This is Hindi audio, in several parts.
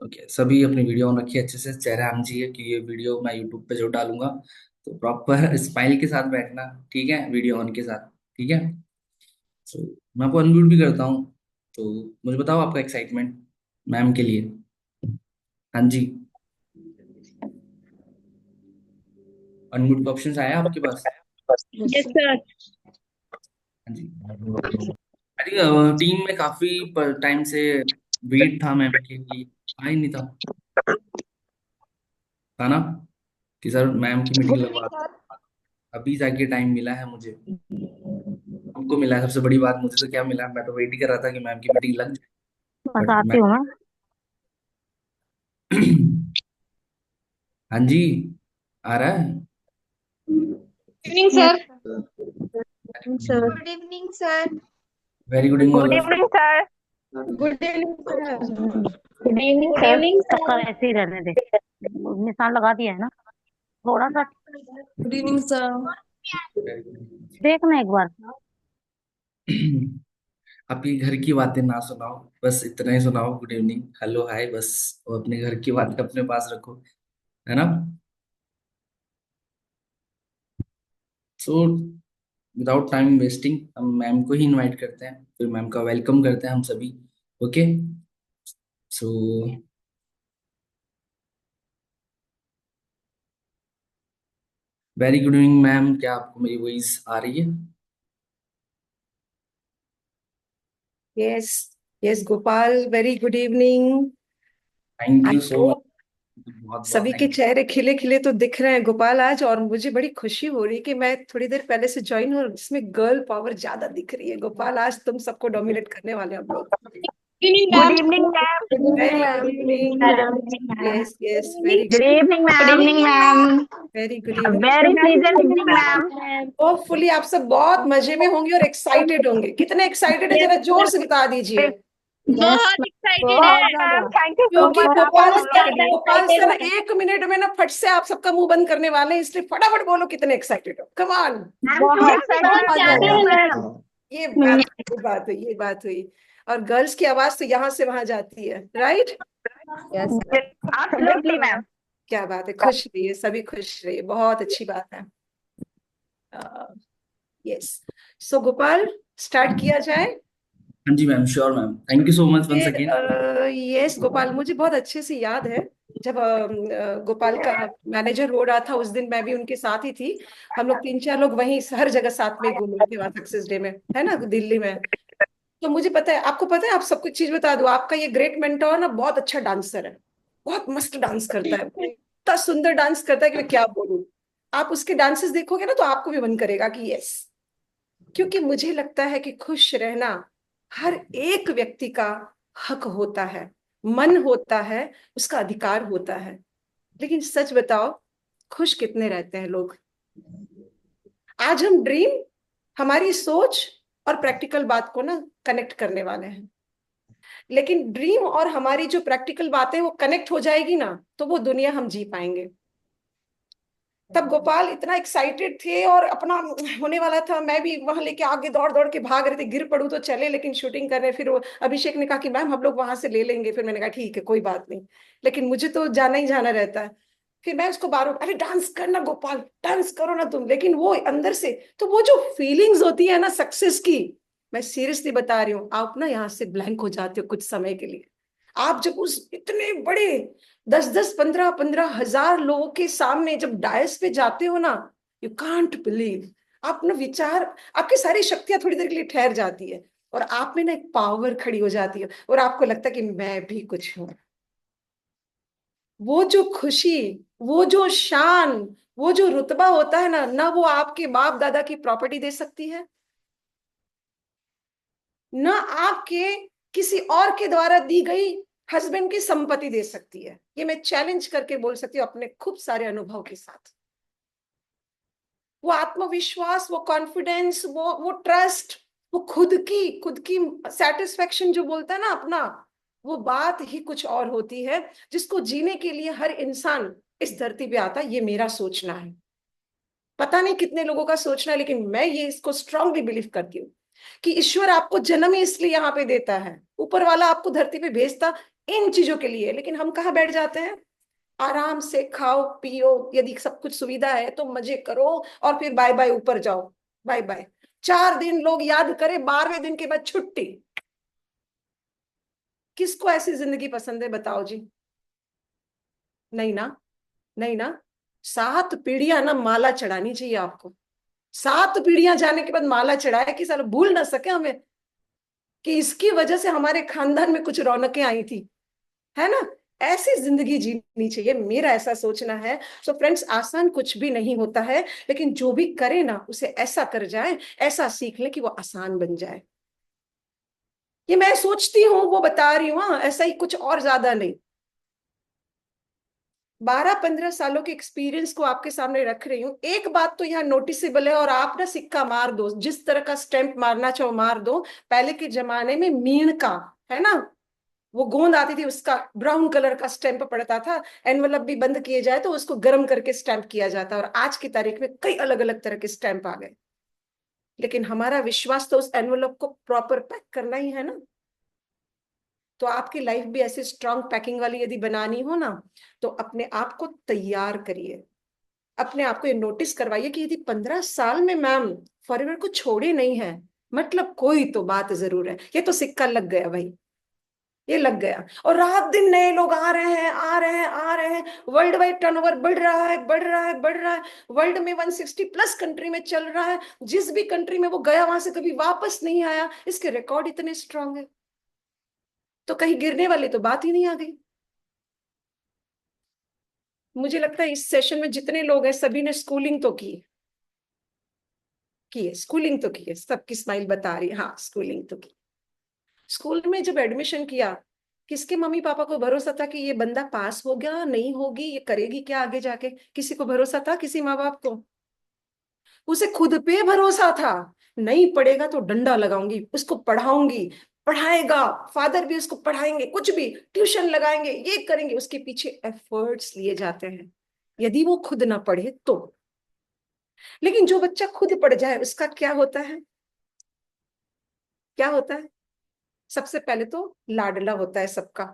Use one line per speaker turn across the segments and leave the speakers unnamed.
ओके, सभी अपनी वीडियो ऑन रखिए अच्छे से, चेहरा हम जी है कि ये वीडियो मैं यूट्यूब पे जो डालूंगा तो प्रॉपर स्माइल के साथ बैठना। ठीक है, वीडियो ऑन के साथ। ठीक है। तो मैं आपको अनम्यूट भी करता हूँ। तो मुझे बताओ आपका एक्साइटमेंट मैम के लिए। हाँ जी। अनम्यूट का ऑप्शन आया आपके पास?
Yes sir.
हाँ जी। अरे टीम में काफी टाइम से वेट था मैम के लिए, आ ही नहीं था ना कि सर मैम की मीटिंग
गुड इवनिंग
लगवा दो।
सर।
अभी जाके टाइम मिला है मुझे। हमको मिला है, सबसे बड़ी बात मुझे तो क्या मिला, मैं तो वेट ही कर रहा था कि मैम की मीटिंग लग जाए।
बस
बट मैं
आती हूँ मैं।
हाँ जी, आ रहा है।
Evening
yes
sir.
Sir.
Good evening sir.
Very good evening
good
all of.
Evening sir.
Good evening sir.
Good evening
good
sir.
Evening
सबका
सर।
ऐसे ही रहने दे, निशान लगा दिया है ना, थोड़ा सा
गुड इवनिंग सर।
देखना एक बार।
अपनी घर की बातें ना सुनाओ, बस इतना ही सुनाओ, गुड इवनिंग हेलो हाय बस। और अपने घर की बातें अपने पास रखो, है ना। सो विदाउट टाइम वेस्टिंग हम मैम को ही इनवाइट करते हैं, फिर मैम का वेलकम करते हैं हम सभी। Okay. So very good evening ma'am, क्या आपको मेरी वॉइस आ रही है?
Yes. Yes Gopal, very good evening.
Thank
I
you so much.
Hope
बहुत बहुत
सभी के
थैंक
चेहरे खिले खिले तो दिख रहे हैं गोपाल आज, और मुझे बड़ी खुशी हो रही है कि मैं थोड़ी देर पहले से ज्वाइन हूँ और इसमें गर्ल पावर ज्यादा दिख रही है। गोपाल आज तुम सबको डोमिनेट करने वाले हैं हम लोग।
Evening good ma'am. Evening ma'am.
Good evening
very
ma'am.
Good evening ma'am. Ma'am.
Yes yes, very
good
good.
Evening
good
ma'am.
Evening
ma'am.
Very good
very
evening.
Pleasant evening ma'am.
Hopefully आप सब बहुत मजे में होंगे और एक्साइटेड होंगे। कितने एक्साइटेड है
यस
जरा जोर से बता दीजिए।
बहुत एक्साइटेड है
बहुत
मैम,
ज्यादा।
थैंक यू सो
क्योंकि
मच आपने
गोपाल
हमें
सर
के लिए।
गोपाल
एक्साइटेड
सर
है
1 मिनट में ना फट से आप सबका मुंह बंद करने वाले हैं, इसलिए फटाफट बोलो कितने एक्साइटेड हो। Come on.
मैम,
ये
बहुत
बहुत
एक्साइटेड
मजा
है
आया।
मैम।
ये बात हुई। और गर्ल्स की आवाज तो यहाँ से वहां जाती है, राइट।
Yes absolutely ma'am.
क्या बात है, खुश रहिए, सभी खुश रहिए, बहुत अच्छी बात है। यस। सो गोपाल, स्टार्ट किया जाए।
हाँ जी ma'am, sure ma'am, thank you so much once again.
Yes Gopal, मुझे बहुत अच्छे से याद है जब गोपाल का मैनेजर हो रहा था, उस दिन मैं भी उनके साथ ही थी। हम लोग 3-4 लोग वहीं हर जगह साथ में घूमे थे, वहाँ सक्सेस डे में, है ना, दिल्ली में। तो मुझे पता है, आपको पता है, आप सब कुछ चीज बता दो, आपका ये ग्रेट मेंटोर ना बहुत अच्छा डांसर है। बहुत मस्त डांस करता है, इतना सुंदर डांस करता है कि मैं क्या बोलूं। आप उसके डांसेस देखोगे ना तो आपको भी मन करेगा कि यस। क्योंकि मुझे लगता है कि खुश रहना हर एक व्यक्ति का हक होता है, मन होता है, उसका अधिकार होता है। लेकिन सच बताओ, खुश कितने रहते हैं लोग? आज हम ड्रीम, हमारी सोच और प्रैक्टिकल बात को ना कनेक्ट करने वाले हैं। लेकिन ड्रीम और हमारी जो प्रैक्टिकल बातें वो कनेक्ट हो जाएगी ना, तो वो दुनिया हम जी पाएंगे। तब गोपाल इतना एक्साइटेड थे और अपना होने वाला था, मैं भी वहां लेके आगे दौड़ दौड़ के भाग रहे थे, गिर पड़ू तो चले, लेकिन शूटिंग कर रहे। फिर वो अभिषेक ने कहा कि मैम हम लोग वहां से ले लेंगे, फिर मैंने कहा ठीक है कोई बात नहीं, लेकिन मुझे तो जाना ही जाना रहता है। फिर मैं उसको बार बार, अरे डांस करना गोपाल, डांस करो ना तुम। लेकिन वो अंदर से, तो वो जो फीलिंग्स होती है ना सक्सेस की, मैं सीरियसली बता रही हूँ, आप ना यहाँ से ब्लैंक हो जाते हो कुछ समय के लिए। आप जब उस इतने बड़े 10-10 15-15 हजार लोगों के सामने जब डायस पे जाते हो ना, यू कांट बिलीव। आप ना विचार, आपकी सारी शक्तियां थोड़ी देर के लिए ठहर जाती है, और आप में ना एक पावर खड़ी हो जाती है, और आपको लगता है कि मैं भी कुछ हूं। वो जो खुशी, वो जो शान, वो जो रुतबा होता है ना वो आपके बाप दादा की प्रॉपर्टी दे सकती है, ना आपके किसी और के द्वारा दी गई हस्बैंड की संपत्ति दे सकती है। ये मैं चैलेंज करके बोल सकती हूँ अपने खूब सारे अनुभव के साथ। वो आत्मविश्वास, वो कॉन्फिडेंस, वो ट्रस्ट, वो खुद की सेटिस्फेक्शन जो बोलता है ना अपना, वो बात ही कुछ और होती है, जिसको जीने के लिए हर इंसान इस धरती पे आता है। ये मेरा सोचना है, पता नहीं कितने लोगों का सोचना है, लेकिन मैं ये इसको स्ट्रांगली बिलीव करती हूँ कि ईश्वर आपको जन्म ही इसलिए यहाँ पे देता है, ऊपर वाला आपको धरती पे भेजता इन चीजों के लिए। लेकिन हम कहाँ बैठ जाते हैं, आराम से खाओ पियो, यदि सब कुछ सुविधा है तो मजे करो, और फिर बाय बाय ऊपर जाओ, बाय बाय। 4 दिन लोग याद करें, 12वें दिन के बाद छुट्टी। किसको ऐसी जिंदगी पसंद है बताओ जी? नहीं ना, नहीं ना। 7 पीढ़ियां ना माला चढ़ानी चाहिए आपको। 7 पीढ़ियां जाने के बाद माला चढ़ाए कि साला भूल ना सके हमें कि इसकी वजह से हमारे खानदान में कुछ रौनकें आई थी, है ना। ऐसी जिंदगी जीनी चाहिए, मेरा ऐसा सोचना है। सो फ्रेंड्स, आसान कुछ भी नहीं होता है, लेकिन जो भी करे ना उसे ऐसा कर जाए, ऐसा सीख ले कि वो आसान बन जाए। ये मैं सोचती हूँ, वो बता रही हूँ, हाँ, ऐसा ही, कुछ और ज्यादा नहीं। 12-15 सालों के एक्सपीरियंस को आपके सामने रख रही हूँ। एक बात तो यहाँ नोटिसेबल है, और आप ना सिक्का मार दो, जिस तरह का स्टैंप मारना चाहो मार दो। पहले के जमाने में मीण का, है ना, वो गोंद आती थी, उसका ब्राउन कलर का स्टैंप पड़ता था। एनवलप भी बंद किए जाए तो उसको गर्म करके स्टैंप किया जाता, और आज की तारीख में कई अलग अलग तरह के स्टैंप आ गए। लेकिन हमारा विश्वास तो उस एनवलप को प्रॉपर पैक करना ही है ना। तो आपकी लाइफ भी ऐसी स्ट्रांग पैकिंग वाली यदि बनानी हो ना, तो अपने आप को तैयार करिए। अपने आप को ये नोटिस करवाइए कि यदि 15 साल में मैम फॉरएवर को छोड़े नहीं है, मतलब कोई तो बात जरूर है। ये तो सिक्का लग गया भाई, ये लग गया। और रात दिन नए लोग आ रहे हैं, आ रहे हैं, आ रहे हैं। वर्ल्ड वाइड टर्नओवर बढ़ रहा है, बढ़ रहा है, बढ़ रहा है। वर्ल्ड में 160+ कंट्री में चल रहा है। जिस भी कंट्री में वो गया वहां से कभी वापस नहीं आया। इसके रिकॉर्ड इतने स्ट्रांग है, तो कहीं गिरने वाली तो बात ही नहीं आ गई। मुझे लगता है इस सेशन में जितने लोग हैं सभी ने स्कूलिंग तो की है, स्कूलिंग तो की है। सबकी स्माइल बता रही है, हाँ स्कूलिंग तो की। स्कूल में जब एडमिशन किया, किसके मम्मी पापा को भरोसा था कि ये बंदा पास हो गया, नहीं होगी, ये करेगी क्या आगे जाके? किसी को भरोसा था? किसी माँ बाप को? उसे खुद पे भरोसा था। नहीं पढ़ेगा तो डंडा लगाऊंगी, उसको पढ़ाऊंगी, पढ़ाएगा। फादर भी उसको पढ़ाएंगे, कुछ भी ट्यूशन लगाएंगे, ये करेंगे। उसके पीछे एफर्ट्स लिए जाते हैं, यदि वो खुद ना पढ़े तो। लेकिन जो बच्चा खुद पढ़ जाए उसका क्या होता है? क्या होता है? सबसे पहले तो लाडला होता है सबका।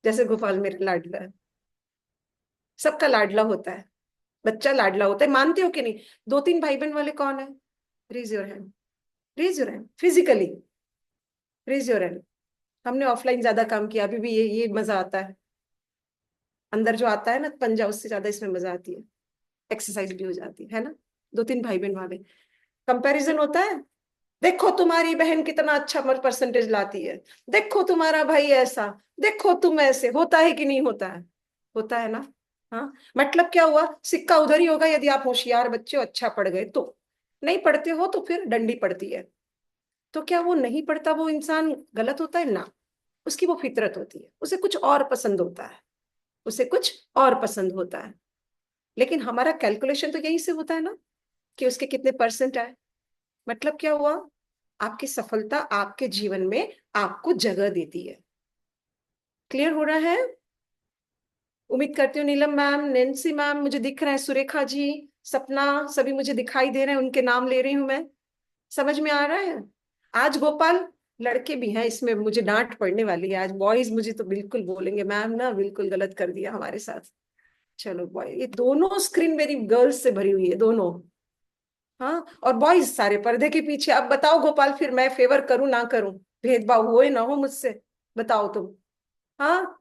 जैसे गोपाल मेरा लाडला है, सबका लाडला होता है। बच्चा लाडला होता है, मानते हो कि नहीं? 2-3 भाई बहन वाले कौन है? Raise your hand, raise your hand physically, raise your hand. हमने ऑफलाइन ज्यादा काम किया, अभी भी ये मजा आता है। अंदर जो आता है ना पंजा, उससे ज्यादा इसमें मजा आती है। एक्सरसाइज भी हो जाती है ना। 2-3 भाई बहन वाले कंपैरिजन होता है। देखो तुम्हारी बहन कितना अच्छा परसेंटेज लाती है, देखो तुम्हारा भाई ऐसा, देखो तुम ऐसे। होता है कि नहीं होता है? होता है ना। हाँ, मतलब क्या हुआ, सिक्का उधर ही होगा यदि आप होशियार बच्चे हो, अच्छा पढ़ गए तो। नहीं पढ़ते हो तो फिर डंडी पड़ती है। तो क्या वो नहीं पढ़ता वो इंसान गलत होता है ना? उसकी वो फितरत होती है, उसे कुछ और पसंद होता है, उसे कुछ और पसंद होता है। लेकिन हमारा कैलकुलेशन तो यही से होता है ना, कि उसके कितने परसेंट आए। मतलब क्या हुआ, आपकी सफलता आपके जीवन में आपको जगह देती है। क्लियर हो रहा है? उम्मीद करती हूँ नीलम मैम, नैन्सी मैम मुझे दिख रहे हैं, सुरेखा जी, सपना, सभी मुझे दिखाई दे रहे हैं, उनके नाम ले रही हूं मैं। समझ में आ रहा है? आज गोपाल, लड़के भी हैं इसमें, मुझे डांट पड़ने वाली है आज। बॉयज मुझे तो बिल्कुल बोलेंगे मैम ना बिल्कुल गलत कर दिया हमारे साथ। चलो बॉय, ये दोनों स्क्रीन मेरी गर्ल्स से भरी हुई है, दोनों। हाँ, और बॉयज सारे पर्दे के पीछे। अब बताओ गोपाल, फिर मैं फेवर करूं ना करूं? भेदभाव हो ना हो मुझसे, बताओ तुम। हाँ,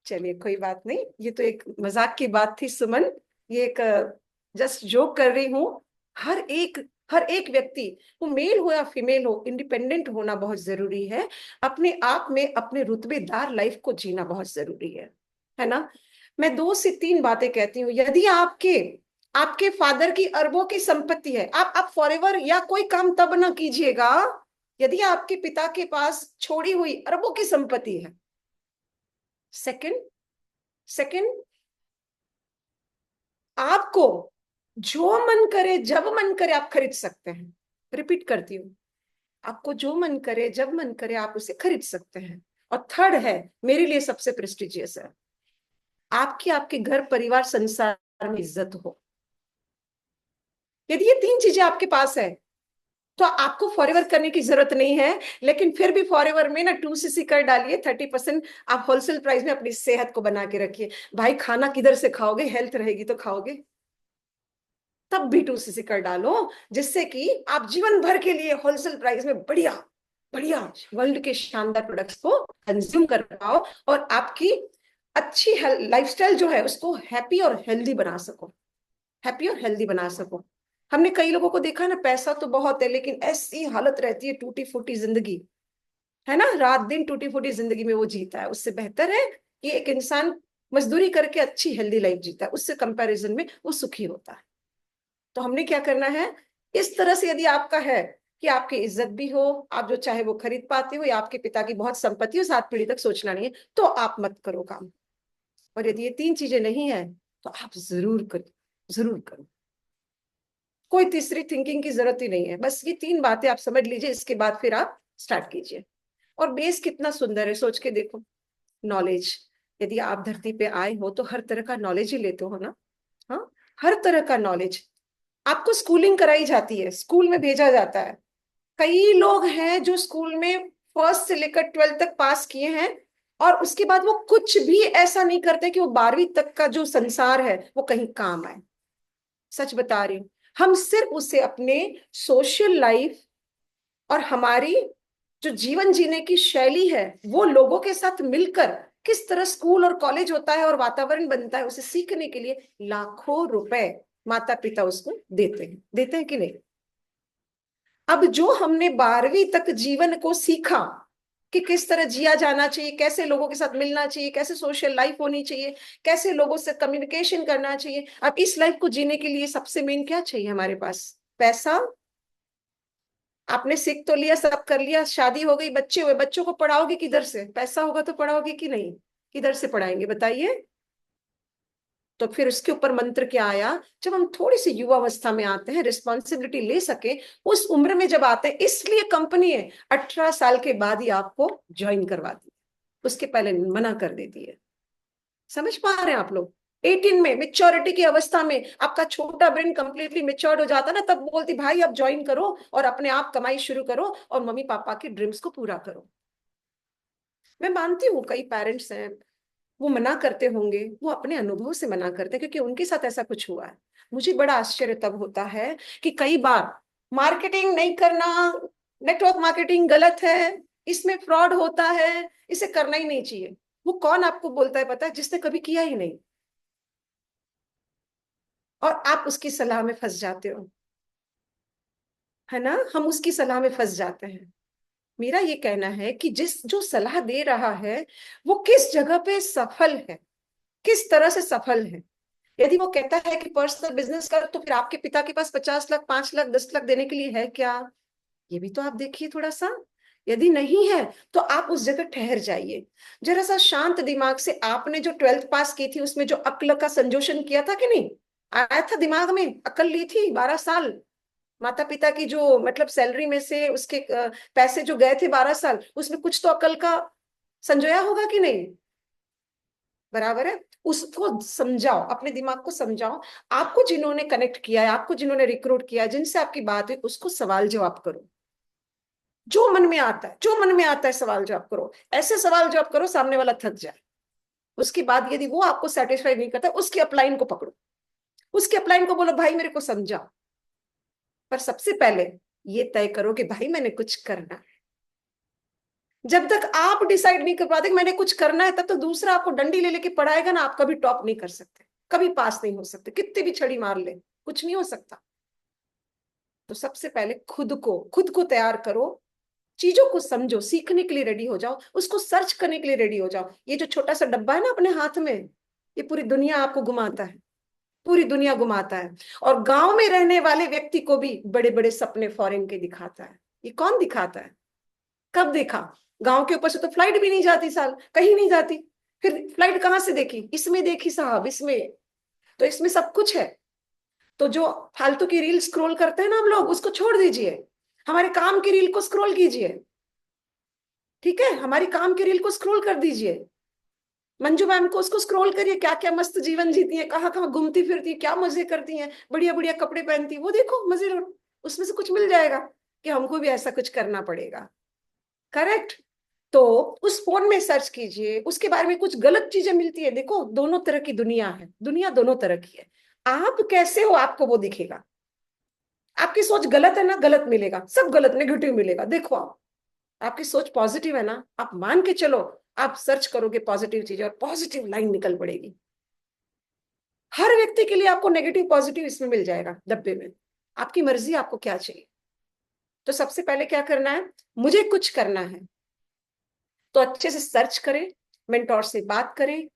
चलिए कोई बात नहीं, ये तो एक मजाक की बात थी सुमन। ये एक जस्ट जोक कर रही हूँ। हर एक हर एक व्यक्ति, वो मेल हो या फीमेल हो, इंडिपेंडेंट होना बहुत जरूरी है। अपने आप में अपने रुतबेदार लाइफ को जीना बहुत जरूरी है ना। मैं 2 से 3 बातें कहती हूँ। यदि आपके आपके फादर की अरबों की संपत्ति है, आप फॉरएवर या कोई काम तब ना कीजिएगा यदि आपके पिता के पास छोड़ी हुई अरबों की संपत्ति है। सेकंड, सेकंड, आपको जो मन करे जब मन करे आप खरीद सकते हैं। रिपीट करती हूँ, आपको जो मन करे जब मन करे आप उसे खरीद सकते हैं। और थर्ड है, मेरे लिए सबसे प्रेस्टिजियस है, आपकी आपके घर परिवार संसार में इज्जत हो। यदि ये 3 चीजें आपके पास है, तो आपको फॉरएवर करने की जरूरत नहीं है, लेकिन फिर भी फॉरएवर में ना 2cc कर डालिए, 30% आप होलसेल प्राइस में अपनी सेहत को बना के रखिए। भाई खाना किधर से खाओगे, हेल्थ रहेगी तो खाओगे, तब भी 2cc कर डालो, जिससे कि आप जीवन भर के लिए होलसेल प्राइस में बढ़िया बढ़िया वर्ल्ड के शानदार प्रोडक्ट्स को कंज्यूम कर पाओ, और आपकी अच्छी लाइफस्टाइल जो है उसको हैप्पी और हेल्दी बना सको, हैप्पी और हेल्दी बना सको। हमने कई लोगों को देखा ना, पैसा तो बहुत है लेकिन ऐसी हालत रहती है, टूटी फूटी जिंदगी, है ना, रात दिन टूटी फूटी जिंदगी में वो जीता है। उससे बेहतर है कि एक इंसान मजदूरी करके अच्छी हेल्दी लाइफ जीता है, उससे कंपैरिजन में वो सुखी होता है। तो हमने क्या करना है, इस तरह से यदि आपका है कि आपकी इज्जत भी हो, आप जो चाहे वो खरीद पाते हो, या आपके पिता की बहुत संपत्ति हो, 7 पीढ़ी तक सोचना नहीं है, तो आप मत करो काम। और यदि ये 3 चीजें नहीं है तो आप जरूर करो, जरूर करो। कोई तीसरी थिंकिंग की जरूरत ही नहीं है, बस ये 3 बातें आप समझ लीजिए, इसके बाद फिर आप स्टार्ट कीजिए। और बेस कितना सुंदर है, सोच के देखो। नॉलेज, यदि आप धरती पे आए हो तो हर तरह का नॉलेज ही लेते हो ना। हाँ, हर तरह का नॉलेज। आपको स्कूलिंग कराई जाती है, स्कूल में भेजा जाता है। कई लोग हैं जो स्कूल में फर्स्ट से लेकर 12th तक पास किए हैं, और उसके बाद वो कुछ भी ऐसा नहीं करते कि वो 12वीं तक का जो संसार है वो कहीं काम आए। सच बता रही हूँ। हम सिर्फ उसे अपने सोशल लाइफ और हमारी जो जीवन जीने की शैली है, वो लोगों के साथ मिलकर किस तरह स्कूल और कॉलेज होता है और वातावरण बनता है, उसे सीखने के लिए लाखों रुपए माता पिता उसको देते हैं कि नहीं। अब जो हमने 12वीं तक जीवन को सीखा कि किस तरह जिया जाना चाहिए, कैसे लोगों के साथ मिलना चाहिए, कैसे सोशल लाइफ होनी चाहिए, कैसे लोगों से कम्युनिकेशन करना चाहिए, अब इस लाइफ को जीने के लिए सबसे मेन क्या चाहिए हमारे पास? पैसा। आपने सीख तो लिया, सब कर लिया, शादी हो गई, बच्चे हुए, बच्चों को पढ़ाओगे किधर से? पैसा होगा तो पढ़ाओगे कि नहीं? किधर से पढ़ाएंगे बताइए? तो फिर उसके ऊपर मंत्र क्या आया, जब हम थोड़ी सी युवावस्था में आते हैं, रिस्पॉन्सिबिलिटी ले सके, उस उम्र में जब आते हैं, इसलिए कंपनी है 18 साल के बाद ही आपको ज्वाइन करवाती है, उसके पहले मना कर देती है। समझ पा रहे हैं आप लोग? 18 में मेच्योरिटी की अवस्था में आपका छोटा ब्रेन कंप्लीटली मेच्योर्ड हो जाता ना, तब बोलती भाई अब ज्वाइन करो और अपने आप कमाई शुरू करो और मम्मी पापा के ड्रीम्स को पूरा करो। मैं मानती हूँ कई पेरेंट्स हैं, वो मना करते होंगे, वो अपने अनुभव से मना करते हैं क्योंकि उनके साथ ऐसा कुछ हुआ है। मुझे बड़ा आश्चर्य तब होता है कि कई बार मार्केटिंग नहीं करना, नेटवर्क मार्केटिंग गलत है, इसमें फ्रॉड होता है, इसे करना ही नहीं चाहिए। वो कौन आपको बोलता है पता है? जिसने कभी किया ही नहीं, और आप उसकी सलाह में फंस जाते हो, है ना, हम उसकी सलाह में फंस जाते हैं। मेरा ये कहना है कि जिस जो सलाह दे रहा है वो किस जगह पे सफल है, किस तरह से सफल है। यदि वो कहता है कि पर्सनल बिजनेस कर, तो फिर आपके पिता के पास 50 लाख, 5 लाख, 10 लाख देने के लिए है क्या? ये भी तो आप देखिए थोड़ा सा। यदि नहीं है तो आप उस जगह ठहर जाइए, जरा सा शांत दिमाग से। आपने जो 12th पास की थी उसमें जो अक्ल का संजोशन किया था कि नहीं, आया था दिमाग में, अक्ल ली थी 12 साल, माता पिता की जो मतलब सैलरी में से उसके पैसे जो गए थे 12 साल, उसमें कुछ तो अकल का संजोया होगा कि नहीं? बराबर है। उसको समझाओ, अपने दिमाग को समझाओ। आपको जिन्होंने कनेक्ट किया है, आपको जिन्होंने रिक्रूट किया है, जिनसे आपकी बात हुई, उसको सवाल जवाब करो। जो मन में आता है, जो मन में आता है सवाल जवाब करो। ऐसे सवाल जवाब करो सामने वाला थक जाए। उसके बाद यदि वो आपको सेटिस्फाई नहीं करता, उसकी अपलाइन को पकड़ो, उसके अपलाइन को बोलो भाई मेरे को समझा। पर सबसे पहले ये तय करो कि भाई मैंने कुछ करना है। जब तक आप डिसाइड नहीं कर पाते कि मैंने कुछ करना है, तब तो दूसरा आपको डंडी ले लेके पढ़ाएगा ना, आप कभी टॉप नहीं कर सकते, कभी पास नहीं हो सकते, कितनी भी छड़ी मार ले कुछ नहीं हो सकता। तो सबसे पहले खुद को तैयार करो, चीजों को समझो, सीखने के लिए रेडी हो जाओ, उसको सर्च करने के लिए रेडी हो जाओ। ये जो छोटा सा डब्बा है ना अपने हाथ में, ये पूरी दुनिया आपको घुमाता है, पूरी दुनिया घुमाता है। और गांव में रहने वाले व्यक्ति को भी बड़े बड़े सपने फॉरेन के दिखाता है। ये कौन दिखाता है? कब देखा? गांव के ऊपर से तो फ्लाइट भी नहीं जाती, साल कहीं नहीं जाती, फिर फ्लाइट कहां से देखी? इसमें देखी साहब, इसमें। तो इसमें सब कुछ है। तो जो फालतू की रील स्क्रॉल करते हैं ना हम लोग, उसको छोड़ दीजिए, हमारे काम की रील को स्क्रॉल कीजिए। ठीक है, हमारी काम की रील को स्क्रॉल कर दीजिए। मंजू मैम को उसको स्क्रॉल करिए, क्या क्या मस्त जीवन जीती है, कहाँ कहाँ घूमती फिरती है, क्या मजे करती हैं, बढ़िया बढ़िया कपड़े पहनती है, वो देखो मजे लो, उसमें से कुछ मिल जाएगा। कि हमको भी ऐसा कुछ करना पड़ेगा। करेक्ट। तो उस फोन में सर्च कीजिए, उसके बारे में कुछ गलत चीजें मिलती है। देखो दोनों तरह की दुनिया है, दुनिया दोनों तरह की है। आप कैसे हो आपको वो दिखेगा। आपकी सोच गलत है ना, गलत मिलेगा, सब गलत नेगेटिव मिलेगा। देखो आप, आपकी सोच पॉजिटिव है ना, आप मान के चलो, आप सर्च करोगे पॉजिटिव चीजें और पॉजिटिव लाइन निकल पड़ेगी। हर व्यक्ति के लिए आपको नेगेटिव पॉजिटिव इसमें मिल जाएगा डब्बे में। आपकी मर्जी, आपको क्या चाहिए। तो सबसे पहले क्या करना है, मुझे कुछ करना है तो अच्छे से सर्च करें, मेंटोर से बात करें,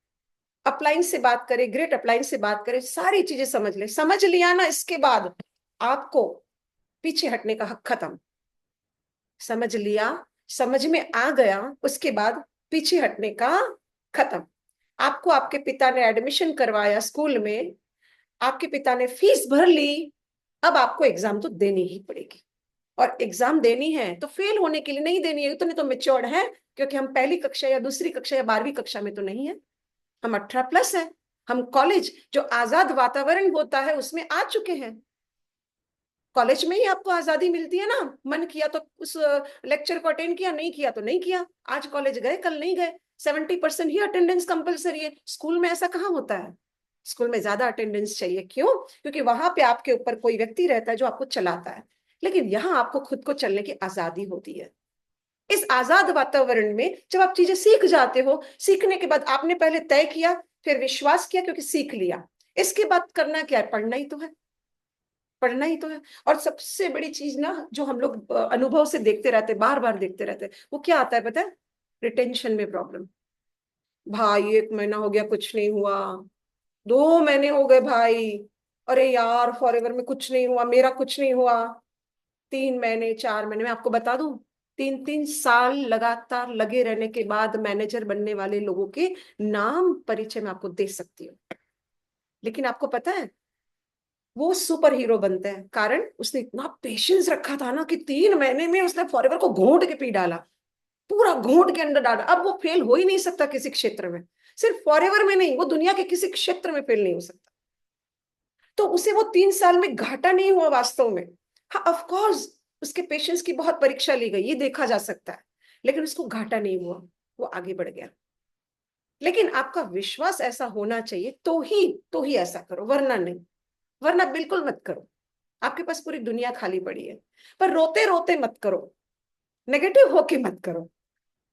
अपलाइन से बात करें, ग्रेट अपलाइन से बात करें, सारी चीजें समझ लें। समझ लिया ना, इसके बाद आपको पीछे हटने का हक खत्म। समझ लिया, समझ में आ गया, उसके बाद पीछे हटने का खत्म। आपको आपके पिता ने एडमिशन करवाया स्कूल में, आपके पिता ने फीस भर ली, अब आपको एग्जाम तो देनी ही पड़ेगी। और एग्जाम देनी है तो फेल होने के लिए नहीं देनी है, इतने तो मेच्योर्ड है, क्योंकि हम पहली कक्षा या दूसरी कक्षा या 12वीं कक्षा में तो नहीं है, हम 18+ है। हम कॉलेज जो आजाद वातावरण होता है उसमें आ चुके हैं। कॉलेज में ही आपको आजादी मिलती है ना, मन किया तो उस लेक्चर को अटेंड किया, नहीं किया तो नहीं किया। आज कॉलेज गए, कल नहीं गए, 70% ही अटेंडेंस कंपलसरी है। स्कूल में ऐसा कहाँ होता है। स्कूल में ज्यादा अटेंडेंस चाहिए, क्यों? क्योंकि वहां पे आपके ऊपर कोई व्यक्ति रहता है जो आपको चलाता है। लेकिन यहाँ आपको खुद को चलने की आजादी होती है। इस आजाद वातावरण में जब आप चीजें सीख जाते हो, सीखने के बाद आपने पहले तय किया, फिर विश्वास किया, क्योंकि सीख लिया, इसके बाद करना क्या है, पढ़ना ही तो है, पढ़ना ही तो है। और सबसे बड़ी चीज ना जो हम लोग अनुभव से देखते रहते, बार बार देखते रहते, वो क्या आता है पता है, रिटेंशन में प्रॉब्लम। भाई 1 महीना हो गया कुछ नहीं हुआ, 2 महीने हो गए भाई, अरे यार फॉरएवर में कुछ नहीं हुआ, मेरा कुछ नहीं हुआ। 3 महीने 4 महीने में आपको बता दूं, 3-3 साल लगातार लगे रहने के बाद मैनेजर बनने वाले लोगों के नाम परिचय में आपको दे सकती हूँ। लेकिन आपको पता है वो सुपर हीरो बनते हैं, कारण उसने इतना पेशेंस रखा था ना, कि 3 महीने में उसने फॉरएवर को घोंट के पी डाला, पूरा घोंट के अंदर डाला। अब वो फेल हो ही नहीं सकता किसी क्षेत्र में, सिर्फ फॉरएवर में नहीं, वो दुनिया के किसी क्षेत्र में फेल नहीं हो सकता। तो उसे वो 3 साल में घाटा नहीं हुआ वास्तव में। हाँ ऑफ कोर्स उसके पेशेंस की बहुत परीक्षा ली गई, ये देखा जा सकता है, लेकिन उसको घाटा नहीं हुआ, वो आगे बढ़ गया। लेकिन आपका विश्वास ऐसा होना चाहिए, तो ही ऐसा करो, वरना नहीं, वरना बिल्कुल मत करो। आपके पास पूरी दुनिया खाली पड़ी है, पर रोते रोते मत करो, नेगेटिव होके मत करो।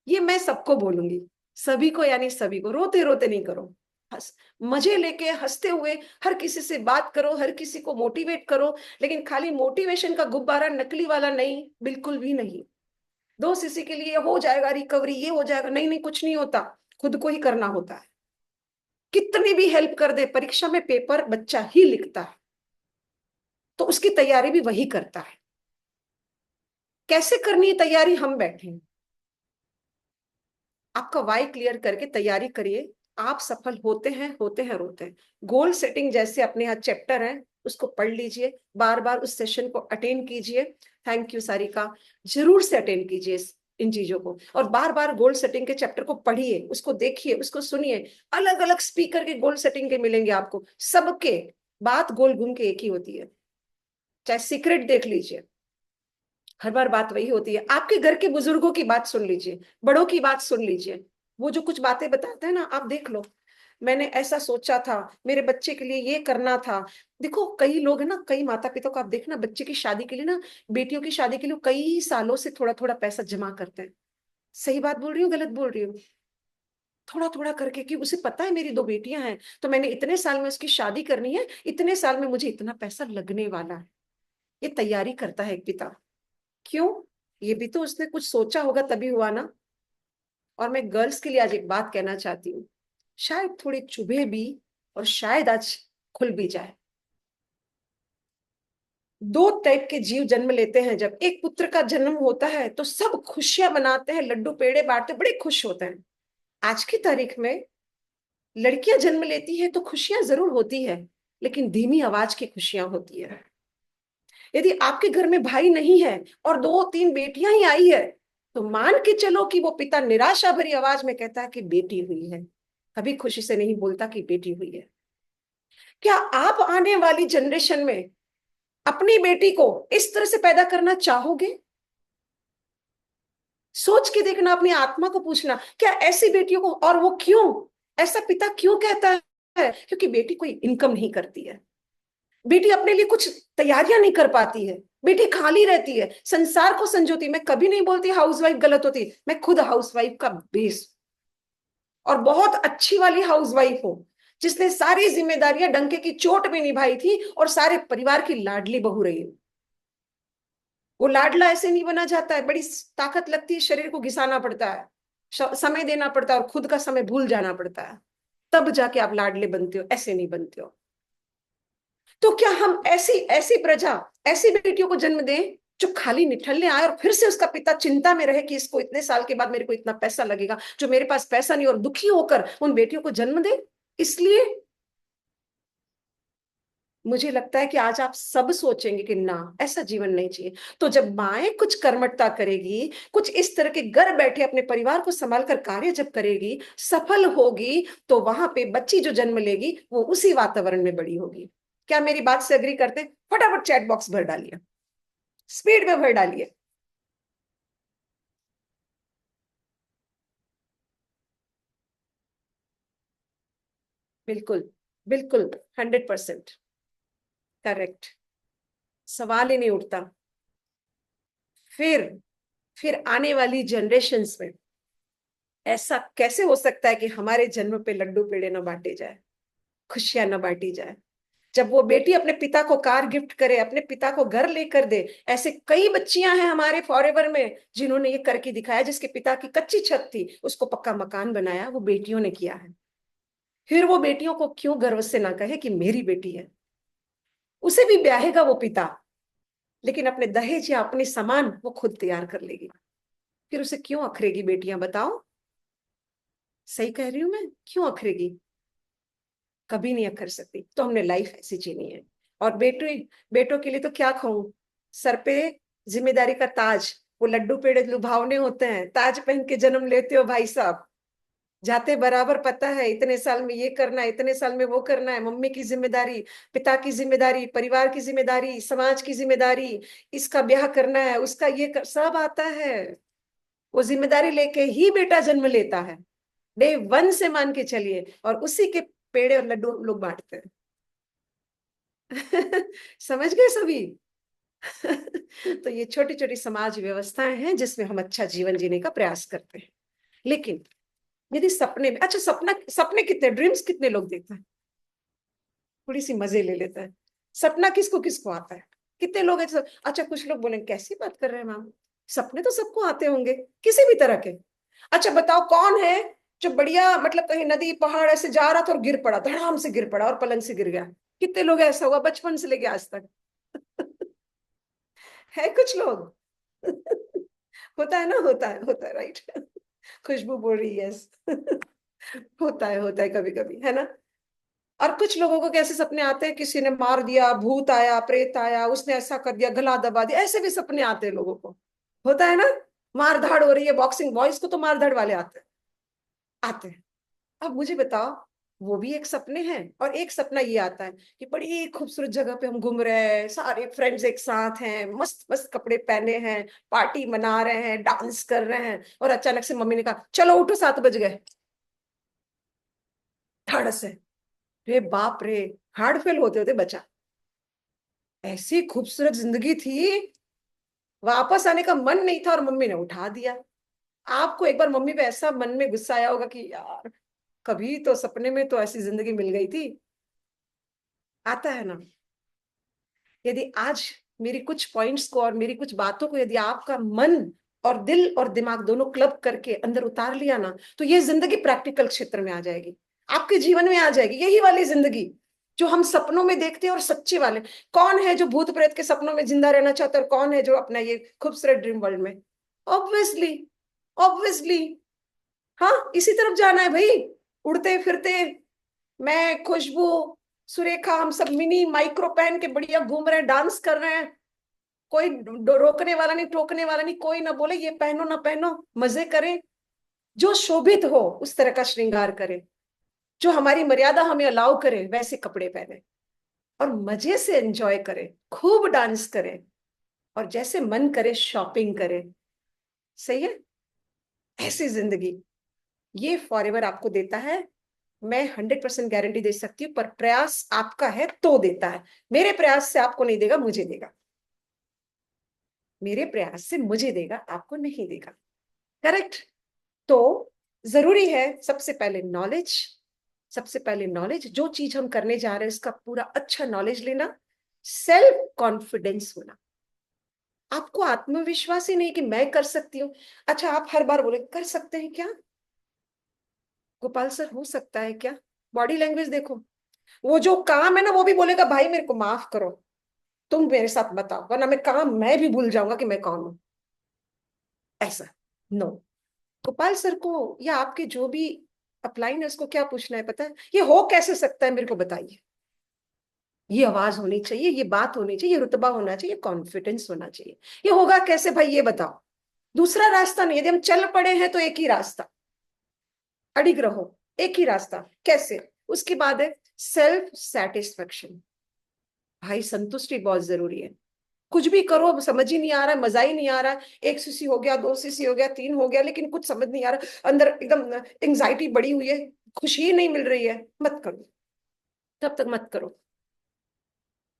ये मैं सबको बोलूंगी, सभी को, यानी सभी को, रोते रोते नहीं करो। हंस मजे लेके हंसते हुए हर किसी से बात करो, हर किसी को मोटिवेट करो, लेकिन खाली मोटिवेशन का गुब्बारा नकली वाला नहीं, बिल्कुल भी नहीं। दो सीसी के लिए हो जाएगा रिकवरी, ये हो जाएगा, नहीं नहीं, कुछ नहीं होता, खुद को ही करना होता है। कितनी भी हेल्प कर दे, परीक्षा में पेपर बच्चा ही लिखता है, तो उसकी तैयारी भी वही करता है। कैसे करनी है तैयारी, हम बैठे हैं। आपका वाई क्लियर करके तैयारी करिए, आप सफल होते हैं, होते हैं, रोते हैं। गोल सेटिंग जैसे अपने यहाँ चैप्टर है, उसको पढ़ लीजिए, बार बार उस सेशन को अटेंड कीजिए। थैंक यू सारिका, जरूर से अटेंड कीजिए इन चीजों को, और बार बार गोल सेटिंग के चैप्टर को पढ़िए, उसको देखिए, उसको सुनिए। अलग अलग स्पीकर के गोल सेटिंग के मिलेंगे आपको, सबके बात गोल घूम के एक ही होती है। चाहे सीक्रेट देख लीजिए, हर बार बात वही होती है। आपके घर के बुजुर्गों की बात सुन लीजिए, बड़ों की बात सुन लीजिए, वो जो कुछ बातें बताते हैं ना, आप देख लो, मैंने ऐसा सोचा था, मेरे बच्चे के लिए ये करना था। देखो कई लोग है ना, कई माता पिता को आप देखना, बच्चे की शादी के लिए ना, बेटियों की शादी के लिए कई सालों से थोड़ा थोड़ा पैसा जमा करते हैं। सही बात बोल रही हूँ, गलत बोल रही हूँ? थोड़ा थोड़ा करके, कि उसे पता है मेरी 2 बेटियां हैं, तो मैंने इतने साल में उसकी शादी करनी है, इतने साल में मुझे इतना पैसा लगने वाला है। ये तैयारी करता है एक पिता। क्यों? ये भी तो उसने कुछ सोचा होगा, तभी हुआ ना। और मैं गर्ल्स के लिए आज एक बात कहना चाहती हूँ, शायद थोड़ी चुभे भी, और शायद आज खुल भी जाए। 2 टाइप के जीव जन्म लेते हैं। जब एक पुत्र का जन्म होता है तो सब खुशियां मनाते हैं, लड्डू पेड़े बांटते, बड़े खुश होते हैं। आज की तारीख में लड़कियां जन्म लेती है तो खुशियां जरूर होती है, लेकिन धीमी आवाज की खुशियां होती है। यदि आपके घर में भाई नहीं है और 2-3 बेटियां ही आई है, तो मान के चलो कि वो पिता निराशा भरी आवाज में कहता है कि बेटी हुई है, कभी खुशी से नहीं बोलता कि बेटी हुई है। क्या आप आने वाली जनरेशन में अपनी बेटी को इस तरह से पैदा करना चाहोगे? सोच के देखना, अपनी आत्मा को पूछना, क्या ऐसी बेटियों को, और वो क्यों, ऐसा पिता क्यों कहता है? क्योंकि बेटी कोई इनकम नहीं करती है, बेटी अपने लिए कुछ तैयारियां नहीं कर पाती है, बेटी खाली रहती है, संसार को संजोती। मैं कभी नहीं बोलती हाउसवाइफ गलत होती, मैं खुद हाउसवाइफ का बेस, और बहुत अच्छी वाली हाउसवाइफ हूं, जिसने सारी जिम्मेदारियां डंके की चोट में निभाई थी, और सारे परिवार की लाडली बहू रही हूं। वो लाडला ऐसे नहीं बना जाता है, बड़ी ताकत लगती है, शरीर को घिसाना पड़ता है, समय देना पड़ता है, और खुद का समय भूल जाना पड़ता है, तब जाके आप लाडले बनते हो, ऐसे नहीं बनते हो। तो क्या हम ऐसी ऐसी प्रजा, ऐसी बेटियों को जन्म दें जो खाली निठल्ले आए, और फिर से उसका पिता चिंता में रहे कि इसको इतने साल के बाद मेरे को इतना पैसा लगेगा, जो मेरे पास पैसा नहीं, और दुखी होकर उन बेटियों को जन्म दे? इसलिए मुझे लगता है कि आज आप सब सोचेंगे कि ना, ऐसा जीवन नहीं चाहिए। तो जब माएँ कुछ कर्मठता करेगी, कुछ इस तरह के घर बैठे अपने परिवार को संभाल कर कार्य जब करेगी, सफल होगी, तो वहां पे बच्ची जो जन्म लेगी वो उसी वातावरण में बड़ी होगी। क्या मेरी बात से अग्री करते हैं? फटाफट चैट बॉक्स भर डालिए, स्पीड में भर डालिए। बिल्कुल, बिल्कुल, 100% करेक्ट, सवाल ही नहीं उठता। फिर फिर आने वाली जनरेशन्स में ऐसा कैसे हो सकता है कि हमारे जन्म पे लड्डू पेड़े न बांटे जाए, खुशियां न बांटी जाए? जब वो बेटी अपने पिता को कार गिफ्ट करे, अपने पिता को घर लेकर दे, ऐसे कई बच्चियां हैं हमारे फॉरएवर में जिन्होंने ये करके दिखाया, जिसके पिता की कच्ची छत थी उसको पक्का मकान बनाया, वो बेटियों ने किया है। फिर वो बेटियों को क्यों गर्व से ना कहे कि मेरी बेटी है? उसे भी ब्याहेगा वो पिता, लेकिन अपने दहेज या अपने सामान वो खुद तैयार कर लेगी। फिर उसे क्यों अखरेगी बेटियां, बताओ? सही कह रही हूं मैं? क्यों अखरेगी? कभी नहीं अखर सकती। तो हमने लाइफ ऐसी जीनी है। और बेटे, बेटों के लिए तो क्या कहूं, सर पे जिम्मेदारी का ताज, वो लड्डू पेड़े लुभावने होते हैं, ताज पहन के जन्म लेते हो भाई साहब, जाते बराबर पता है इतने साल में ये करना है, इतने साल में वो करना है, मम्मी की जिम्मेदारी, पिता की जिम्मेदारी, परिवार की जिम्मेदारी, समाज की जिम्मेदारी, इसका ब्याह करना है, उसका सब आता है। वो जिम्मेदारी लेके ही बेटा जन्म लेता है, डे वन से मान के चलिए, और उसी के पेड़े और लड्डू हम लोग बांटते हैं। समझ गए सभी? तो ये छोटी छोटी समाज व्यवस्थाएं हैं जिसमें हम अच्छा जीवन जीने का प्रयास करते हैं। लेकिन यदि सपने में, अच्छा सपना, सपने कितने, ड्रीम्स कितने लोग देखते हैं? थोड़ी सी मजे ले लेते हैं। सपना किसको किसको आता है? कितने लोग हैं अच्छा, कुछ लोग बोलेंगे कैसी बात कर रहे हैं मैम, सपने तो सबको आते होंगे किसी भी तरह के। अच्छा बताओ, कौन है जो बढ़िया, मतलब कहीं नदी पहाड़ ऐसे जा रहा था और गिर पड़ा, धड़ाम से गिर पड़ा और पलंग से गिर गया? कितने लोग ऐसा हुआ बचपन से लेके आज तक? है कुछ लोग। होता है ना, होता है राइट। खुशबू बोल रही है यस। होता है कभी कभी, है ना? और कुछ लोगों को कैसे सपने आते हैं, किसी ने मार दिया, भूत आया, प्रेत आया, उसने ऐसा कर दिया, गला दबा दिया, ऐसे भी सपने आते हैं लोगों को। होता है ना? मार धाड़ हो रही है, बॉक्सिंग, बॉयज को तो मार धाड़ वाले आते हैं। अब मुझे बताओ, वो भी एक सपने हैं। और एक सपना ये आता है कि बड़ी खूबसूरत जगह पे हम घूम रहे हैं, सारे फ्रेंड्स एक साथ हैं, मस्त मस्त कपड़े पहने हैं, पार्टी मना रहे हैं, डांस कर रहे हैं, और अचानक से मम्मी ने कहा चलो उठो 7 बज गए। धड़ से, रे बाप रे, हार्ट फेल होते होते बचा। ऐसी खूबसूरत जिंदगी थी, वापस आने का मन नहीं था और मम्मी ने उठा दिया। आपको एक बार मम्मी पे ऐसा मन में गुस्सा आया होगा कि यार, कभी तो सपने में तो ऐसी जिंदगी मिल गई थी। आता है ना? यदि आज मेरी कुछ पॉइंट्स को और मेरी कुछ बातों को यदि आपका मन और दिल और दिमाग दोनों क्लब करके अंदर उतार लिया ना, तो ये जिंदगी प्रैक्टिकल क्षेत्र में आ जाएगी, आपके जीवन में आ जाएगी, यही वाली जिंदगी जो हम सपनों में देखते हैं, और सच्चे वाले। कौन है जो भूत प्रेत के सपनों में जिंदा रहना चाहता है, और कौन है जो अपना ये खूबसूरत ड्रीम वर्ल्ड में? ऑब्वियसली, ऑब्वियसली, हाँ, इसी तरफ जाना है भाई, उड़ते फिरते। मैं, खुशबू, सुरेखा, हम सब मिनी माइक्रो पहन के बढ़िया घूम रहे हैं, डांस कर रहे हैं, कोई रोकने वाला नहीं, टोकने वाला नहीं, कोई ना बोले ये पहनो ना पहनो, मजे करें, जो शोभित हो उस तरह का श्रृंगार करें, जो हमारी मर्यादा हमें अलाउ करे वैसे कपड़े पहने, और मजे से एंजॉय करें, खूब डांस करें, और जैसे मन करे शॉपिंग करें। सही है? ऐसी जिंदगी, ये फॉरएवर आपको देता है। मैं 100% गारंटी दे सकती हूँ, पर प्रयास आपका है तो देता है। मेरे प्रयास से आपको नहीं देगा, मुझे देगा। मेरे प्रयास से मुझे देगा, आपको नहीं देगा। करेक्ट? तो जरूरी है सबसे पहले नॉलेज। सबसे पहले नॉलेज, जो चीज हम करने जा रहे हैं उसका पूरा अच्छा नॉलेज लेना। सेल्फ कॉन्फिडेंस होना। आपको आत्मविश्वास ही नहीं कि मैं कर सकती हूँ। अच्छा, आप हर बार बोले कर सकते हैं क्या? गोपाल सर हो सकता है क्या? बॉडी लैंग्वेज देखो। वो जो काम है ना, वो भी बोलेगा भाई मेरे को माफ करो, तुम मेरे साथ बताओ, वरना मैं भी भूल जाऊंगा कि मैं कौन हूं। ऐसा नो। गोपाल सर को या आपके जो भी अपलाइन है उसको क्या पूछना है पता है? ये हो कैसे सकता है, मेरे को बताइए। ये आवाज होनी चाहिए, ये बात होनी चाहिए, ये रुतबा होना चाहिए, कॉन्फिडेंस होना चाहिए। ये होगा कैसे भाई, ये बताओ। दूसरा रास्ता नहीं। यदि हम चल पड़े हैं तो एक ही रास्ता, अडिग रहो। एक ही रास्ता कैसे? उसके बाद है सेल्फ सेटिस्फेक्शन। भाई संतुष्टि बहुत जरूरी है। कुछ भी करो, अब समझ ही नहीं आ रहा है, मजा ही नहीं आ रहा है। 1 सीसी हो गया, 2 सीसी हो गया, 3 हो गया, लेकिन कुछ समझ नहीं आ रहा, अंदर एकदम एंग्जाइटी बढ़ी हुई है, खुशी ही नहीं मिल रही है, मत करो। तब तक मत करो।